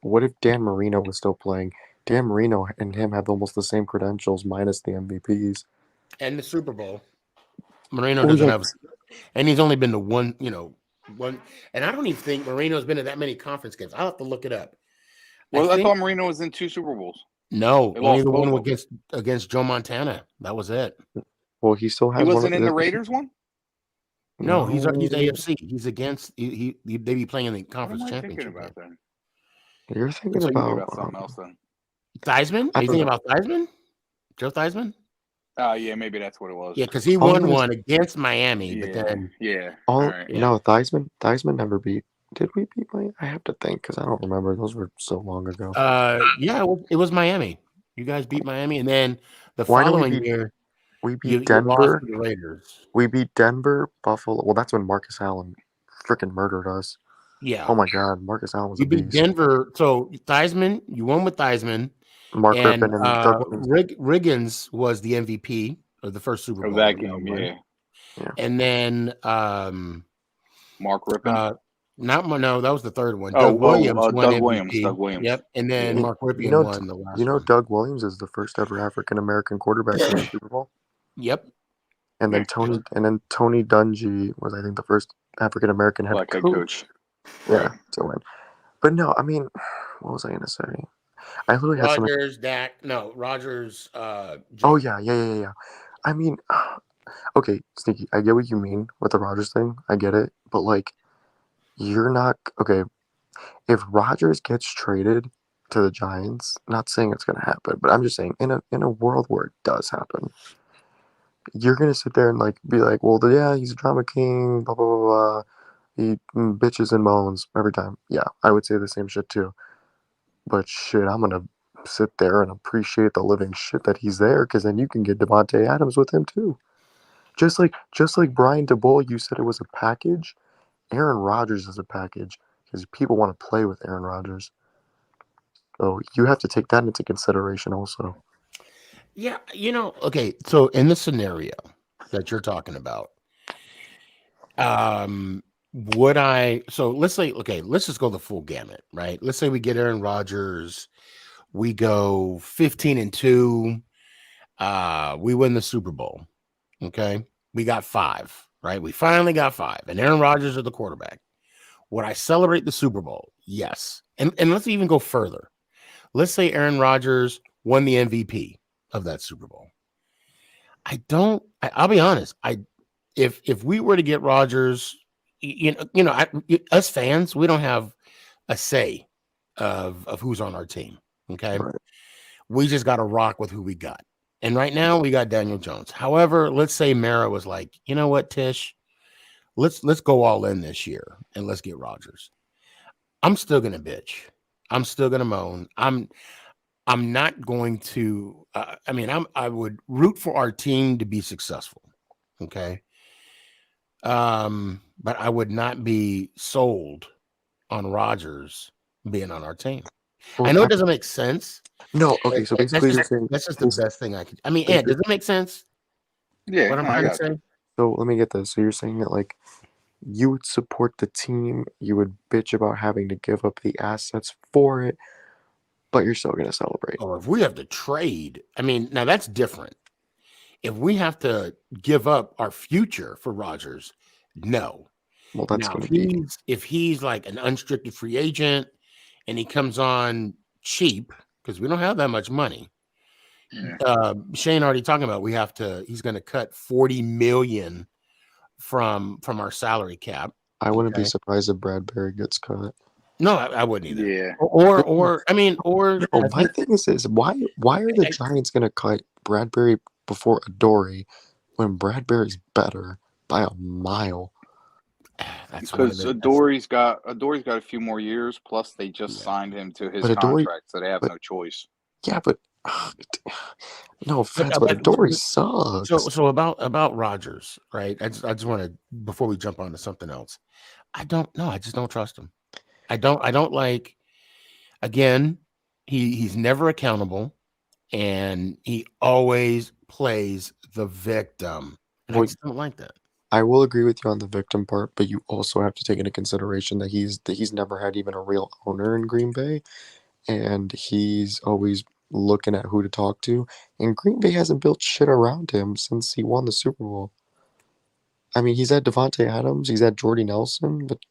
what if Dan Marino was still playing? Dan Marino and him have almost the same credentials minus the MVPs. And the Super Bowl. Marino doesn't have, and he's only been to one, and I don't even think Marino's been to that many conference games. I'll have to look it up. Well, I think thought Marino was in 2 Super Bowls. no, They only lost the both one of them. against Joe Montana. That was it. Well, he still has He one. wasn't in the Raiders one? No, he's No. AFC. He's against they be playing in the What conference am I thinking championship about game. then? You're thinking So you thinking about about something else then? Theismann? I Are you don't thinking know. about Theismann? Joe Theismann? Yeah, maybe that's what it was. Yeah, because he All I'm won gonna one against Miami, but then all right. no Theismann never beat. Did we beat Miami? I have to think because I don't remember. Those were so long ago. yeah, it was Miami. You guys beat Miami, and then the Well, I know following year we beat you lost Denver. to the Raiders. We beat Denver, Buffalo. Well, that's when Marcus Allen freaking murdered us. Yeah. Oh my God, Marcus Allen was You a beat beast. Denver. So Theismann, you won with Theismann. Mark And Rippon and Doug Williams. Riggins was the MVP of the first Super Bowl. That game, yeah. And then Mark Rippon. No, that was the third one. Oh, Doug Williams won Doug MVP. Williams. Doug Williams. Yep. And then Mark Rippon won the last one. Doug Williams is the first ever African American quarterback to win the Super Bowl. Yep. And then Tony Dungy was, I think, the first African American head coach. Yeah, to win. But no, I mean, what was I gonna say? I literally had Rodgers. Oh yeah. I mean, okay, Sneaky. I get what you mean with the Rodgers thing. I get it, but like, you're not okay. If Rodgers gets traded to the Giants, not saying it's gonna happen, but I'm just saying in a world where it does happen, you're gonna sit there and like be like, well, yeah, he's a drama king, blah blah blah blah. He bitches and moans every time. Yeah, I would say the same shit too. But shit, I'm gonna sit there and appreciate the living shit that he's there, because then you can get Devontae Adams with him too. Just like Brian DeBoll, you said it was a package. Aaron Rodgers is a package because people want to play with Aaron Rodgers. So you have to take that into consideration also. Yeah, okay. So in the scenario that you're talking about, let's say, okay, let's just go the full gamut, right? Let's say we get Aaron Rodgers, we go 15-2, we win the Super Bowl. Okay, we got 5, right? We finally got 5, and Aaron Rodgers is the quarterback. Would I celebrate the Super Bowl? Yes. And let's even go further. Let's say Aaron Rodgers won the MVP of that Super Bowl. I'll be honest. If we were to get Rodgers, us fans, we don't have a say of who's on our team. Okay. Right. We just got to rock with who we got. And right now we got Daniel Jones. However, let's say Mara was like, you know what, Tish, let's go all in this year and let's get Rodgers. I'm still gonna bitch. I'm still gonna moan. I'm not going to. I would root for our team to be successful. Okay. But I would not be sold on Rodgers being on our team. Well, I know it doesn't make sense. No, okay, so basically that's just the best thing I could. I mean, Ed, does it make sense? Yeah, what I'm trying to say. So let me get this. So you're saying that like you would support the team, you would bitch about having to give up the assets for it, but you're still going to celebrate. Or if we have to trade, I mean, now that's different. If we have to give up our future for Rodgers, no. Well, that's now, if he's like an unrestricted free agent and he comes on cheap, because we don't have that much money. Shane already talking about he's going to cut $40 million from our salary cap. I wouldn't be surprised if Bradbury gets cut. No, I wouldn't either. Yeah. Or my thing is why are the Giants going to cut Bradbury before Adoree when Bradbury's better by a mile? That's because Adoree's got a few more years. Plus, they just signed him to his contract, so they have no choice. Yeah, but no offense, but Adoree sucks. So about Rodgers, right? I just want to, before we jump on to something else, I just don't trust him. I don't like. Again, he's never accountable, and he always plays the victim. And I just don't like that. I will agree with you on the victim part, but you also have to take into consideration that he's never had even a real owner in Green Bay, and he's always looking at who to talk to. And Green Bay hasn't built shit around him since he won the Super Bowl. I mean, he's had Devontae Adams, he's had Jordy Nelson, but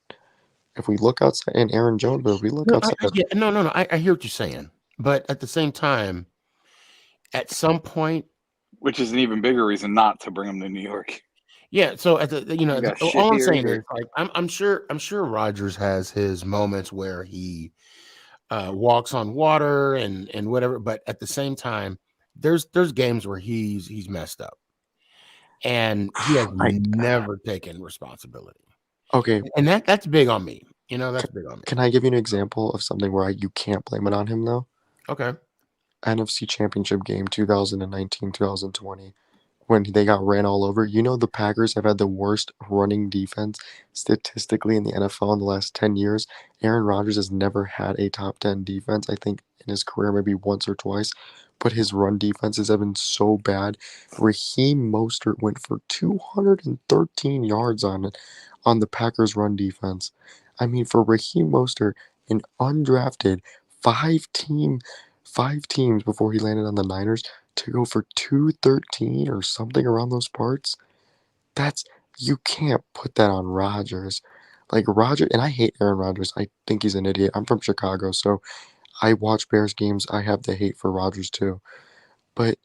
If we look outside, and Aaron Jones, but if we look No, outside, I hear what you're saying, but at the same time, at some point, which is an even bigger reason not to bring him to New York. yeah. So at the You got shit all I'm here saying either. is like I'm sure Rodgers has his moments where he walks on water and whatever, but at the same time, there's games where he's messed up, and he has never taken responsibility. okay, And that's big on me. That's big on me. can I give you an example of something where you can't blame it on him though? Okay. NFC Championship game 2019-2020 when they got ran all over. The Packers have had the worst running defense statistically in the NFL in the last 10 years. Aaron Rodgers has never had a top 10 defense, I think, in his career, maybe once or twice. But his run defenses have been so bad. Raheem Mostert went for 213 yards on the Packers' run defense. I mean, for Raheem Mostert, an undrafted five teams before he landed on the Niners, to go for 213 or something around those parts, you can't put that on Rodgers. Like Rodgers, and I hate Aaron Rodgers. I think he's an idiot. I'm from Chicago, so I watch Bears games. I have the hate for Rodgers too. But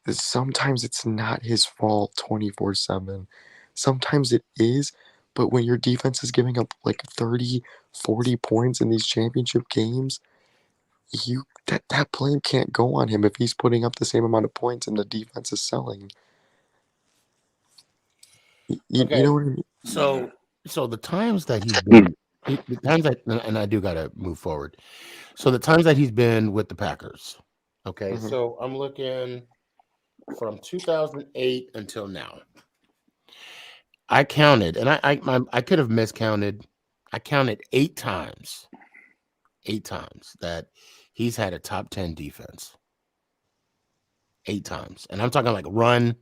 sometimes it's not his fault 24/7. Sometimes it is, but when your defense is giving up like 30, 40 points in these championship games, that blame can't go on him if he's putting up the same amount of points and the defense is selling. You know what I mean? So the times that he's been, the times that, and I do got to move forward. So the times that he's been with the Packers, okay. Mhm. So I'm looking from 2008 until now. I counted, and I could have miscounted. I counted 8 times that he's had a top 10 defense. 8 times, and I'm talking like run,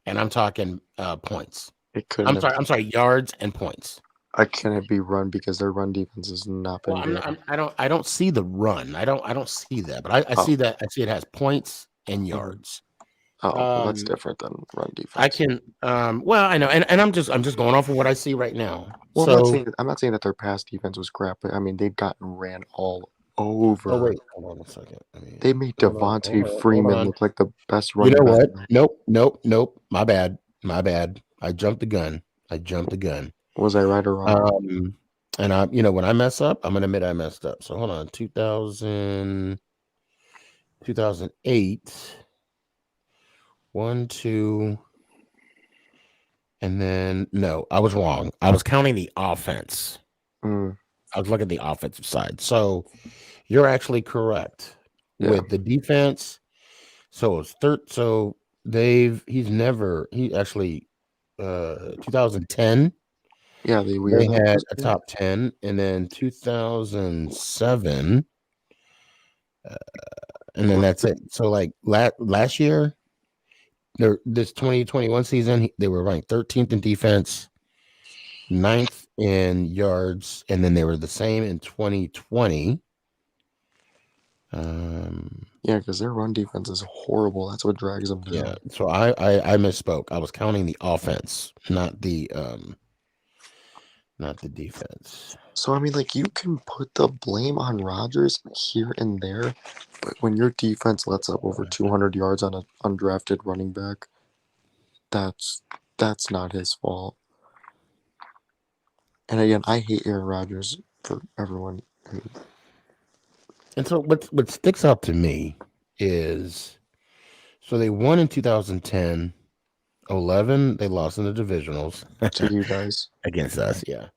and I'm talking points. It couldn't. I'm sorry, yards and points. I couldn't be run because their run defense has not been good. I don't see the run. I don't see that, but I see that. I see it has points and yards. Well, that's different than run defense. I can. Well, I know, and I'm just going off of what I see right now. Well, So I'm not saying that their pass defense was crap, but I mean they've gotten ran all over. oh wait, hold on a second. They made Devontae Freeman look like the best You running know back. what? Nope. My bad. I jumped the gun. Was I right or wrong? And I, when I mess up, I'm gonna admit I messed up. So hold on, 2008, 1, 2, and then no, I was wrong. I was counting the offense. I was looking at the offensive side. So you're actually correct with the defense. So it's so he actually 2010. Yeah, they had a top 10, and then 2007, and then that's it. So like last year, this 2021 season, they were ranked 13th in defense, 9th in yards, and then they were the same in 2020. Yeah, because their run defense is horrible. That's what drags them down. Yeah, so I misspoke. I was counting the offense, not the defense. So I mean, like you can put the blame on Rodgers here and there, but when your defense lets up over 200 yards on an undrafted running back, that's not his fault. And again, I hate Aaron Rodgers for everyone. And so what sticks out to me is, so they won in 2010, 11 they lost in the divisionals to you guys against us, yeah.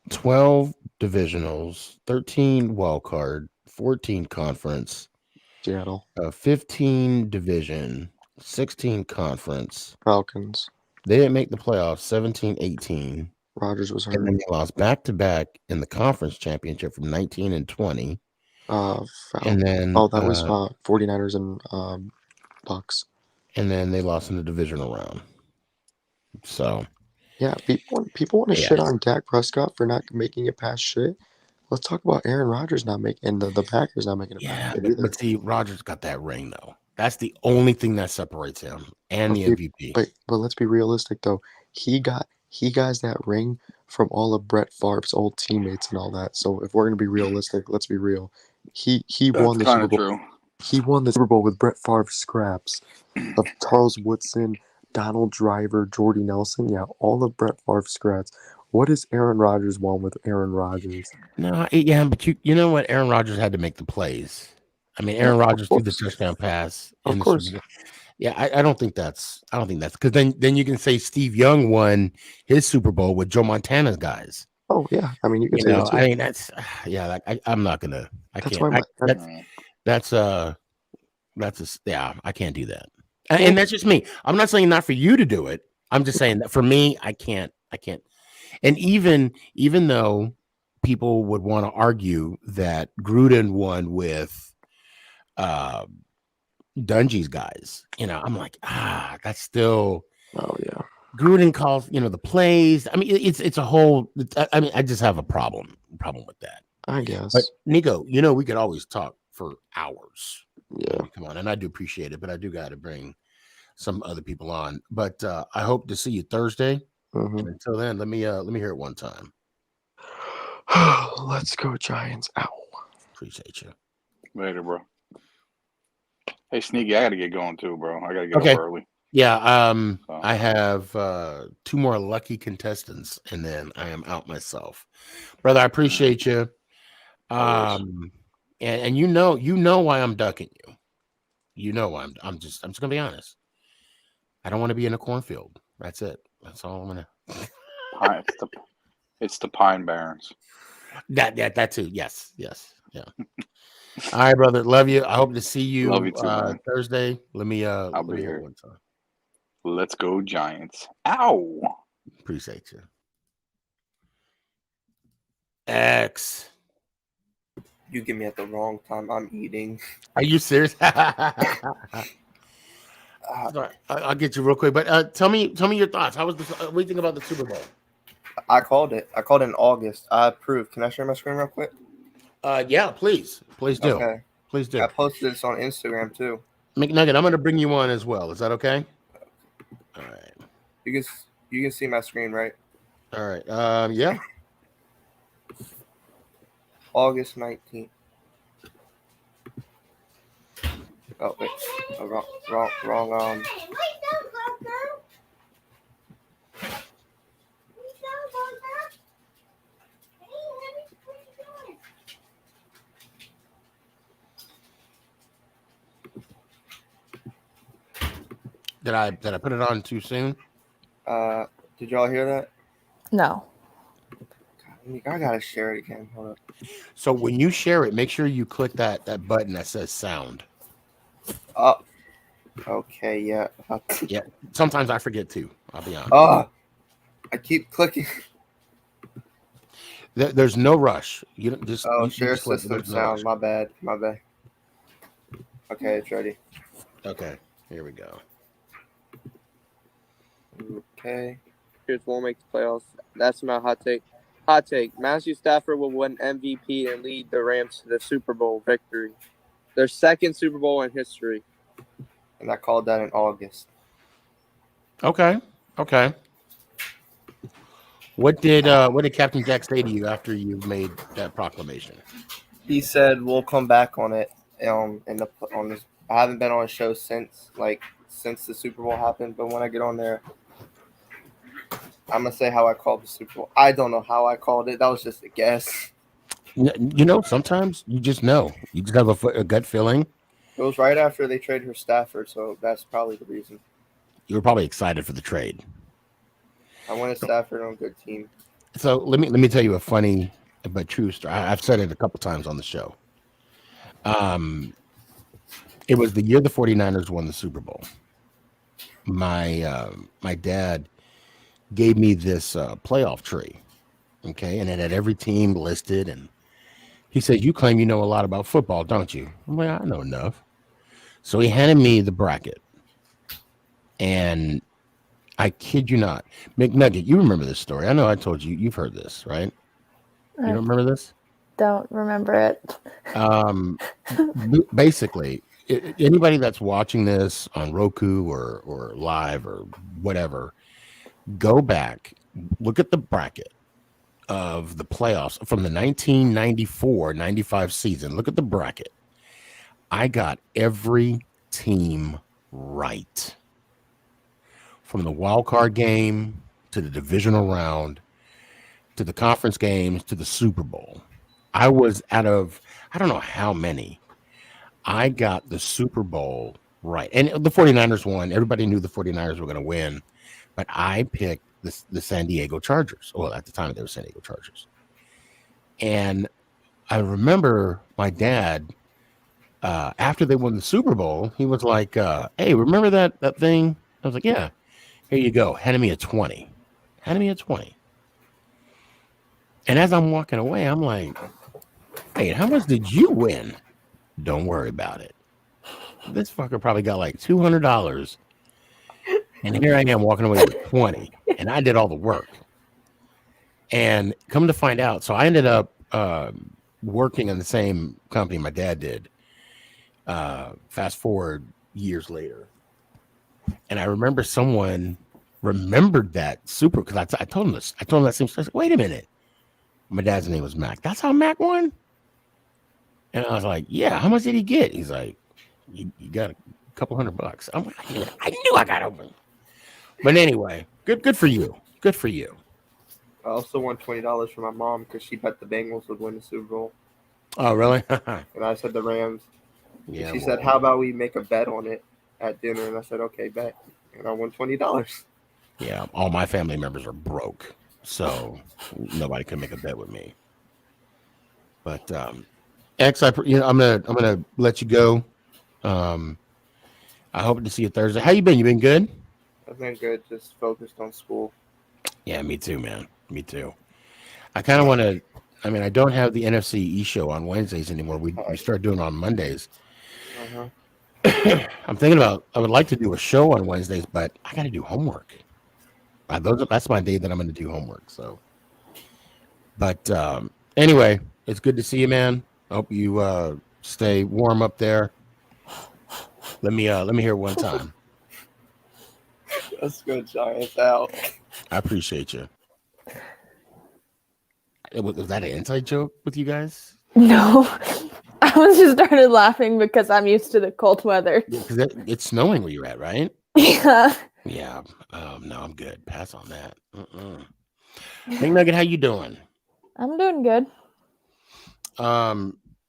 12 divisionals, 13 wild card, 14 conference, Seattle, 15 division, 16 conference, Falcons. They didn't make the playoffs, 17, 18. Rodgers was hurt. And then they lost back-to-back in the conference championship from 19 and 20. And then that was 49ers and Bucks. And then they lost in the divisional round. So yeah, people want to shit on Dak Prescott for not making it past shit. Let's talk about Aaron Rodgers not making, and the Packers not making it past shit either. But see, Rodgers got that ring though. That's the only thing that separates him and the MVP. But let's be realistic though. He got he got that ring from all of Brett Favre's old teammates and all that. So if we're gonna be realistic, let's be real. He won the Super Bowl. True. He won the Super Bowl with Brett Favre's scraps of Charles Woodson, Donald Driver, Jordy Nelson. Yeah, all of Brett Favre's scraps. What does Aaron Rodgers want with Aaron Rodgers? No, yeah, but you know what? Aaron Rodgers had to make the plays. I mean, Aaron Rodgers threw the touchdown pass in the Super Bowl. Yeah, I don't think that's because then you can say Steve Young won his Super Bowl with Joe Montana's guys. Oh yeah, I mean you can say that too. I mean that's yeah. I'm not gonna. I That's can't. why I can't do that. And that's just me. I'm not saying not for you to do it. I'm just saying that for me, I can't. And even though people would want to argue that Gruden won with Dungy's guys, I'm like, that's still. Oh yeah. Gruden calls, the plays. I mean, it's a whole. I mean, I just have a problem with that. I guess. But Nico, we could always talk for hours. Yeah. Come on, and I do appreciate it, but I do got to bring some other people on. But I hope to see you Thursday. Mm-hmm. And until then, let me hear it one time. Let's go Giants! Ow. Appreciate you. Later, bro. Hey, Sneaky, I gotta get going too, bro. I gotta get up early. Yeah. I have 2 more lucky contestants, and then I am out myself, brother. I appreciate you. And you know why I'm ducking you. You know why I'm just gonna be honest. I don't want to be in a cornfield. That's it. That's all I'm gonna. It's the Pine Barrens. That too. Yes. Yeah. All right, brother. Love you. I hope to see you, Love you too, man. Thursday. Let me I'll be be here here one time. Let's go Giants. Ow. Appreciate you. X. You get me at the wrong time. I'm eating. Are you serious? I'll get you real quick, but tell me your thoughts. What do you think about the Super Bowl? I called it. I called it in August. I approved. Can I share my screen real quick? Yeah, please do. Okay. Please do. I posted this on Instagram too. McNugget, I'm going to bring you on as well. Is that okay? All right. You can see my screen, right? All right. Yeah. August 19th. Oh wait, wrong. Did I put it on too soon? Did y'all hear that? No. I gotta share it again. Hold up. So when you share it, make sure you click that button that says sound. Oh. Okay. Yeah. Yeah. Sometimes I forget too. I'll be honest. Oh. I keep clicking. There's no rush. You don't just. Oh, you share just click. system There's no sound. rush. My bad. Okay, it's ready. Okay. Here we go. Okay. Here's won't make the playoffs. That's my hot take. Hot take. Matthew Stafford will win MVP and lead the Rams to the Super Bowl victory. Their second Super Bowl in history. And I called that in August. Okay. What did Captain Jack say to you after you made that proclamation? He said we'll come back on it. On this, I haven't been on a show since the Super Bowl happened, but when I get on there, I'm gonna say how I called the Super Bowl. I don't know how I called it. That was just a guess. Sometimes you just know. You just have a gut feeling. It was right after they traded for Stafford, so that's probably the reason. You were probably excited for the trade. I wanted Stafford on a good team. So let me tell you a funny but true story. I've said it a couple times on the show. It was the year the 49ers won the Super Bowl. My dad gave me this playoff tree, okay, and it had every team listed, and he said, "You claim you know a lot about football, don't you?" I'm like, "I know enough." So he handed me the bracket, and I kid you not, McNugget, you remember this story? I know I told you. You've heard this, right? You don't remember this? Don't remember it. Basically, anybody that's watching this on Roku or live or whatever, go back look at the bracket of the playoffs from the 1994-95 season. Look at the bracket. I got every team right. From the wild card game to the divisional round to the conference games to the Super Bowl. I was out of, I don't know how many. I got the Super Bowl right. And the 49ers won. Everybody knew the 49ers were going to win. But I picked the San Diego Chargers. Well, at the time, they were San Diego Chargers. And I remember my dad, after they won the Super Bowl, he was like, hey, remember that thing? I was like, yeah. Here you go. Handed me a 20. Handed me a 20. And as I'm walking away, I'm like, hey, how much did you win? Don't worry about it. This fucker probably got like $200. And here I am walking away with 20. And I did all the work. And come to find out, so I ended up working in the same company my dad did. Fast forward years later. And I remember someone remembered that super because I told him this. I told him that same story. Wait a minute. My dad's name was Mac. That's how Mac won? And I was like, yeah, how much did he get? He's like, you got a couple $100. I'm like, I knew I got open. But anyway, good for you. Good for you. I also won $20 from my mom because she bet the Bengals would win the Super Bowl. Oh, really? And I said the Rams. Yeah. She said, how about we make a bet on it at dinner? And I said, okay, bet. And I won $20. Yeah, all my family members are broke, so nobody can make a bet with me. But X, I'm gonna let you go. I hope to see you Thursday. How you been? You been good? I've been good, just focused on school. Yeah, me too, man. Me too. I kind of want to. I mean, I don't have the NFC E show on Wednesdays anymore. We start doing it on Mondays. Uh-huh. I'm thinking about. I would like to do a show on Wednesdays, but I got to do homework. That's my day that I'm going to do homework. So, but anyway, it's good to see you, man. I hope you stay warm up there. Let me hear it one time. That's good, Giants out. I appreciate you. Was that an inside joke with you guys? No, I was just started laughing because I'm used to the cold weather. Because it's snowing where you're at, right? Yeah. Yeah. No, I'm good. Pass on that. Big Nugget, how you doing? I'm doing good.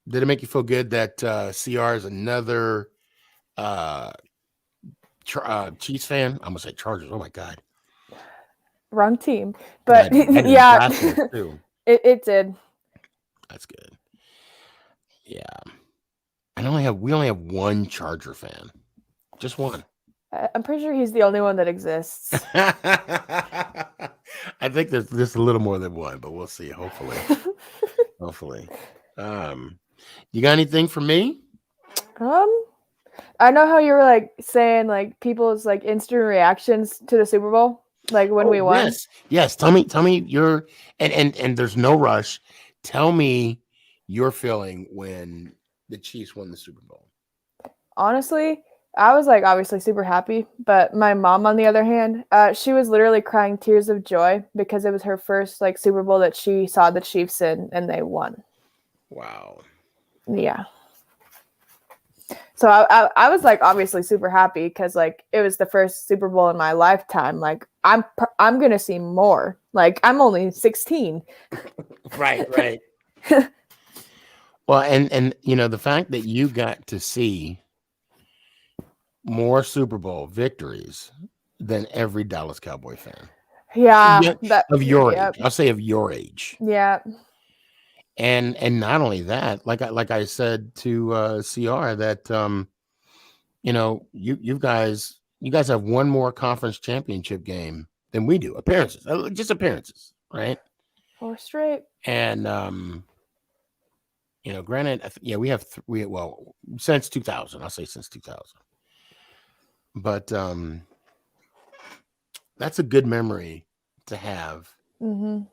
Did it make you feel good that CR is another Chiefs fan? I'm gonna say Chargers. Oh my God. Wrong team, but That yeah, too. it did. That's good. Yeah, we only have one Charger fan, just one. I'm pretty sure he's the only one that exists. I think there's a little more than one, but we'll see. Hopefully, hopefully. You got anything for me? I know how you were like saying like people's like instant reactions to the Super Bowl, like when we won. Yes. Tell me your and there's no rush. Tell me your feeling when the Chiefs won the Super Bowl. Honestly, I was like obviously super happy, but my mom, on the other hand, she was literally crying tears of joy because it was her first like Super Bowl that she saw the Chiefs in, and they won. Wow. Yeah. So I was like obviously super happy because like it was the first Super Bowl in my lifetime. Like I'm gonna see more. Like I'm only 16. Right. Well, and you know the fact that you got to see more Super Bowl victories than every Dallas Cowboy fan. Yeah, of your age. I'll say of your age. Yeah. And not only that, like I said to CR that you know, you guys have one more conference championship game than we do. Appearances. Just appearances, right? 4 straight. And you know, granted, we have since 2000. I'll say since 2000. But that's a good memory to have. Mm-hmm.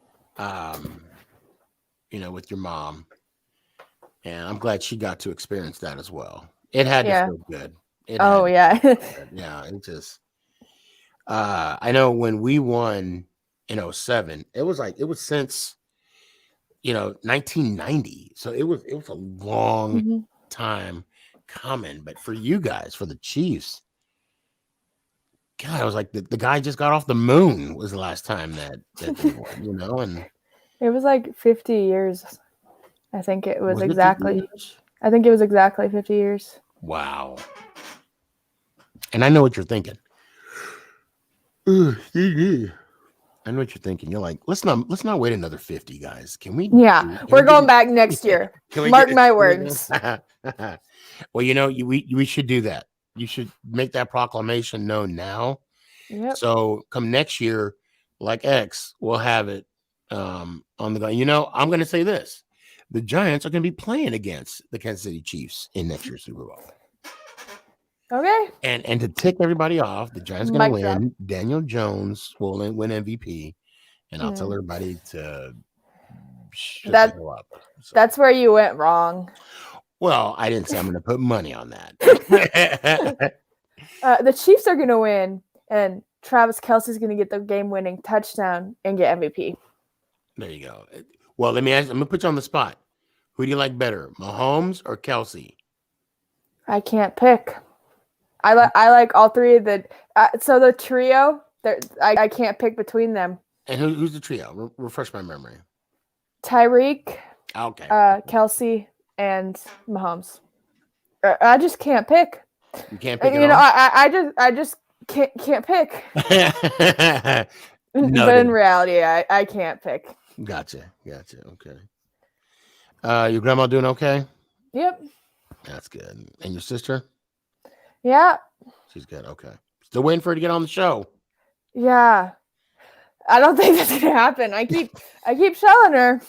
You know, with your mom, and I'm glad she got to experience that as well. It had to feel good. Yeah. Yeah, it just. I know when we won in 07. It was since 1990. So it was a long Mhm. time coming. But for you guys, for the Chiefs, God, I was like the guy just got off the moon was the last time that they won, and It was like 50 years. I think it was Was it 50 exactly. years? I think it was exactly 50 years. Wow. And I know what you're thinking. I know what you're thinking. You're like, let's not wait another 50, guys. Can we? Yeah, we're going back next year. Mark my words. Well, we should do that. You should make that proclamation known now. Yep. So come next year, like X, we'll have it on the go. I'm going to say this: the Giants are going to be playing against the Kansas City Chiefs in next year's Super Bowl. Okay. And to tick everybody off, the Giants are going to Mic drop. win. Daniel Jones will win MVP, and I'll tell everybody to shut the hell up. So, That's where you went wrong. well, I didn't say I'm going to put money on that. The Chiefs are going to win, and Travis Kelce's going to get the game-winning touchdown and get MVP. There you go. Well, let me ask. I'm going to put you on the spot. Who do you like better, Mahomes or Kelce? I can't pick. I like all three of the. So the trio, I can't pick between them. And who's the trio? Refresh my memory. Tyreek, Okay. Kelce, and Mahomes. I just can't pick. You can't pick. I just can't pick. But in reality, I can't pick. Gotcha. Okay. Your grandma doing okay? Yep. That's good. And your sister? Yeah. She's good. Okay. Still waiting for her to get on the show. Yeah. I don't think that's gonna happen. I keep showing her.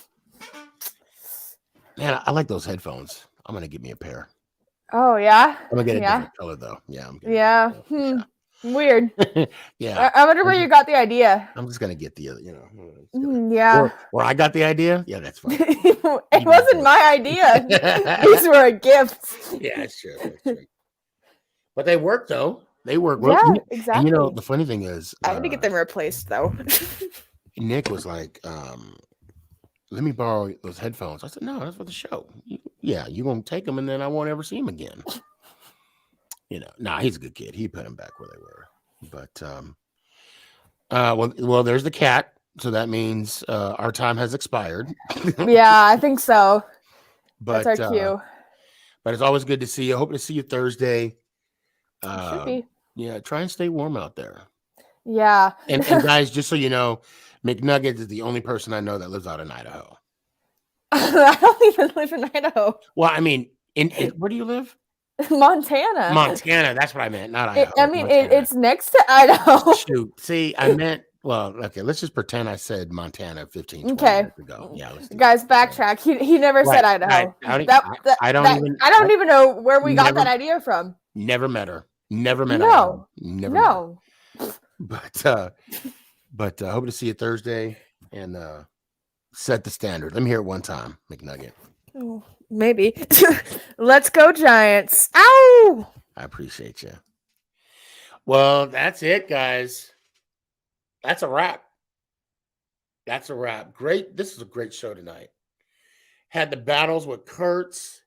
Man, I like those headphones. I'm gonna get me a pair. Oh yeah. I'm gonna get a different color though. Yeah. Yeah. Weird. Yeah. I wonder where you got the idea. I'm just gonna get the Yeah. Or I got the idea. Yeah, that's fine. It wasn't my idea. These were a gift. Yeah, that's true. But they work though. They work. Yeah, And exactly. the funny thing is, I had to get them replaced though. Nick was like, let me borrow those headphones. I said, no, that's for the show. Yeah, you're going to take them and then I won't ever see him again. He's a good kid. He put them back where they were. But, well, there's the cat. So that means our time has expired. Yeah, I think so. But, that's our cue. But it's always good to see you. I hope to see you Thursday. Should be. Yeah, try and stay warm out there. Yeah. And guys, just so you know, McNuggets is the only person I know that lives out in Idaho. I don't even live in Idaho. Well, I mean, where do you live? Montana. Montana. That's what I meant. Not Idaho. It's next to Idaho. Shoot. See, I meant. Well, okay. Let's just pretend I said Montana 15 20 minutes ago. Yeah. Guys, backtrack. He never said Idaho. I don't even know where we got that idea from. Never met her. Never met her. No. But hope to see you Thursday and set the standard. Let me hear it one time, McNugget. Oh, maybe. Let's go, Giants. Ow! I appreciate you. Well, that's it, guys. That's a wrap. Great. This is a great show tonight. Had the battles with Kurtz.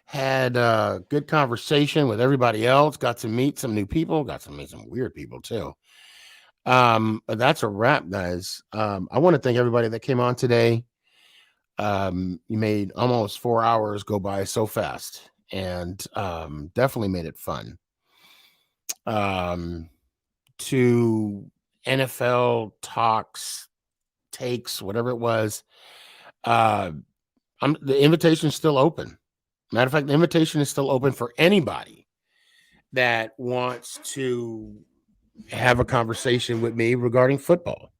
Had a good conversation with everybody else. Got to meet some new people. Got to meet some weird people too. But that's a wrap, guys. I want to thank everybody that came on today. You made almost 4 hours go by so fast, and definitely made it fun. To NFL talks, takes, whatever it was, the invitation is still open. Matter of fact, the invitation is still open for anybody that wants to have a conversation with me regarding football.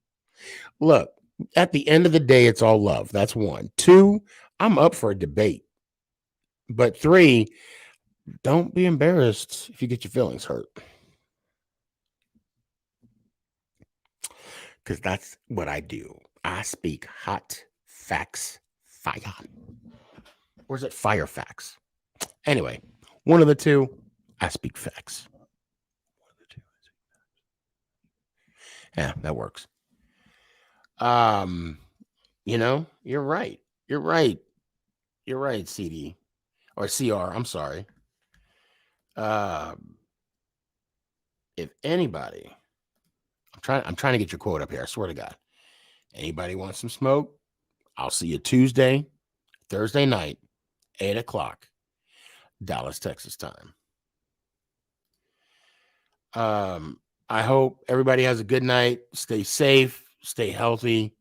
Look, at the end of the day, it's all love. That's 1. 2, I'm up for a debate. But 3, don't be embarrassed if you get your feelings hurt. Because that's what I do. I speak hot facts, fire. Or is it fire facts? Anyway, one of the two, I speak facts. Yeah, that works. You know, you're right. You're right. You're right, CD or CR. I'm sorry. If anybody, I'm trying to get your quote up here. I swear to God. Anybody want some smoke? I'll see you Tuesday, Thursday night, 8:00, Dallas, Texas time. I hope everybody has a good night. Stay safe, stay healthy.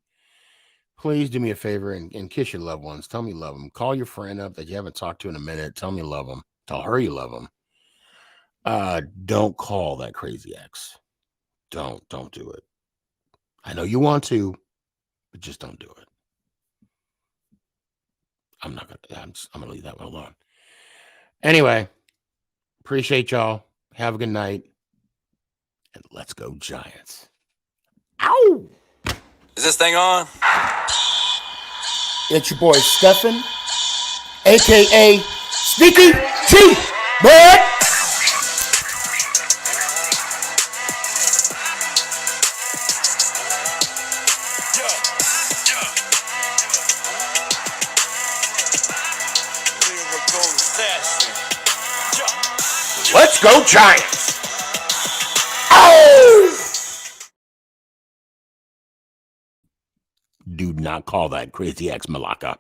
Please do me a favor and kiss your loved ones. Tell me you love them. Call your friend up that you haven't talked to in a minute. Tell me you love them. Tell her you love them. Don't call that crazy ex. Don't do it. I know you want to, but just don't do it. I'm gonna leave that one alone. Anyway, appreciate y'all. Have a good night. And let's go Giants. Ow! Is this thing on? It's your boy Stefan, aka Sneaky G, bud. Let's go Giants! Oh! Do not call that crazy ex Malacca.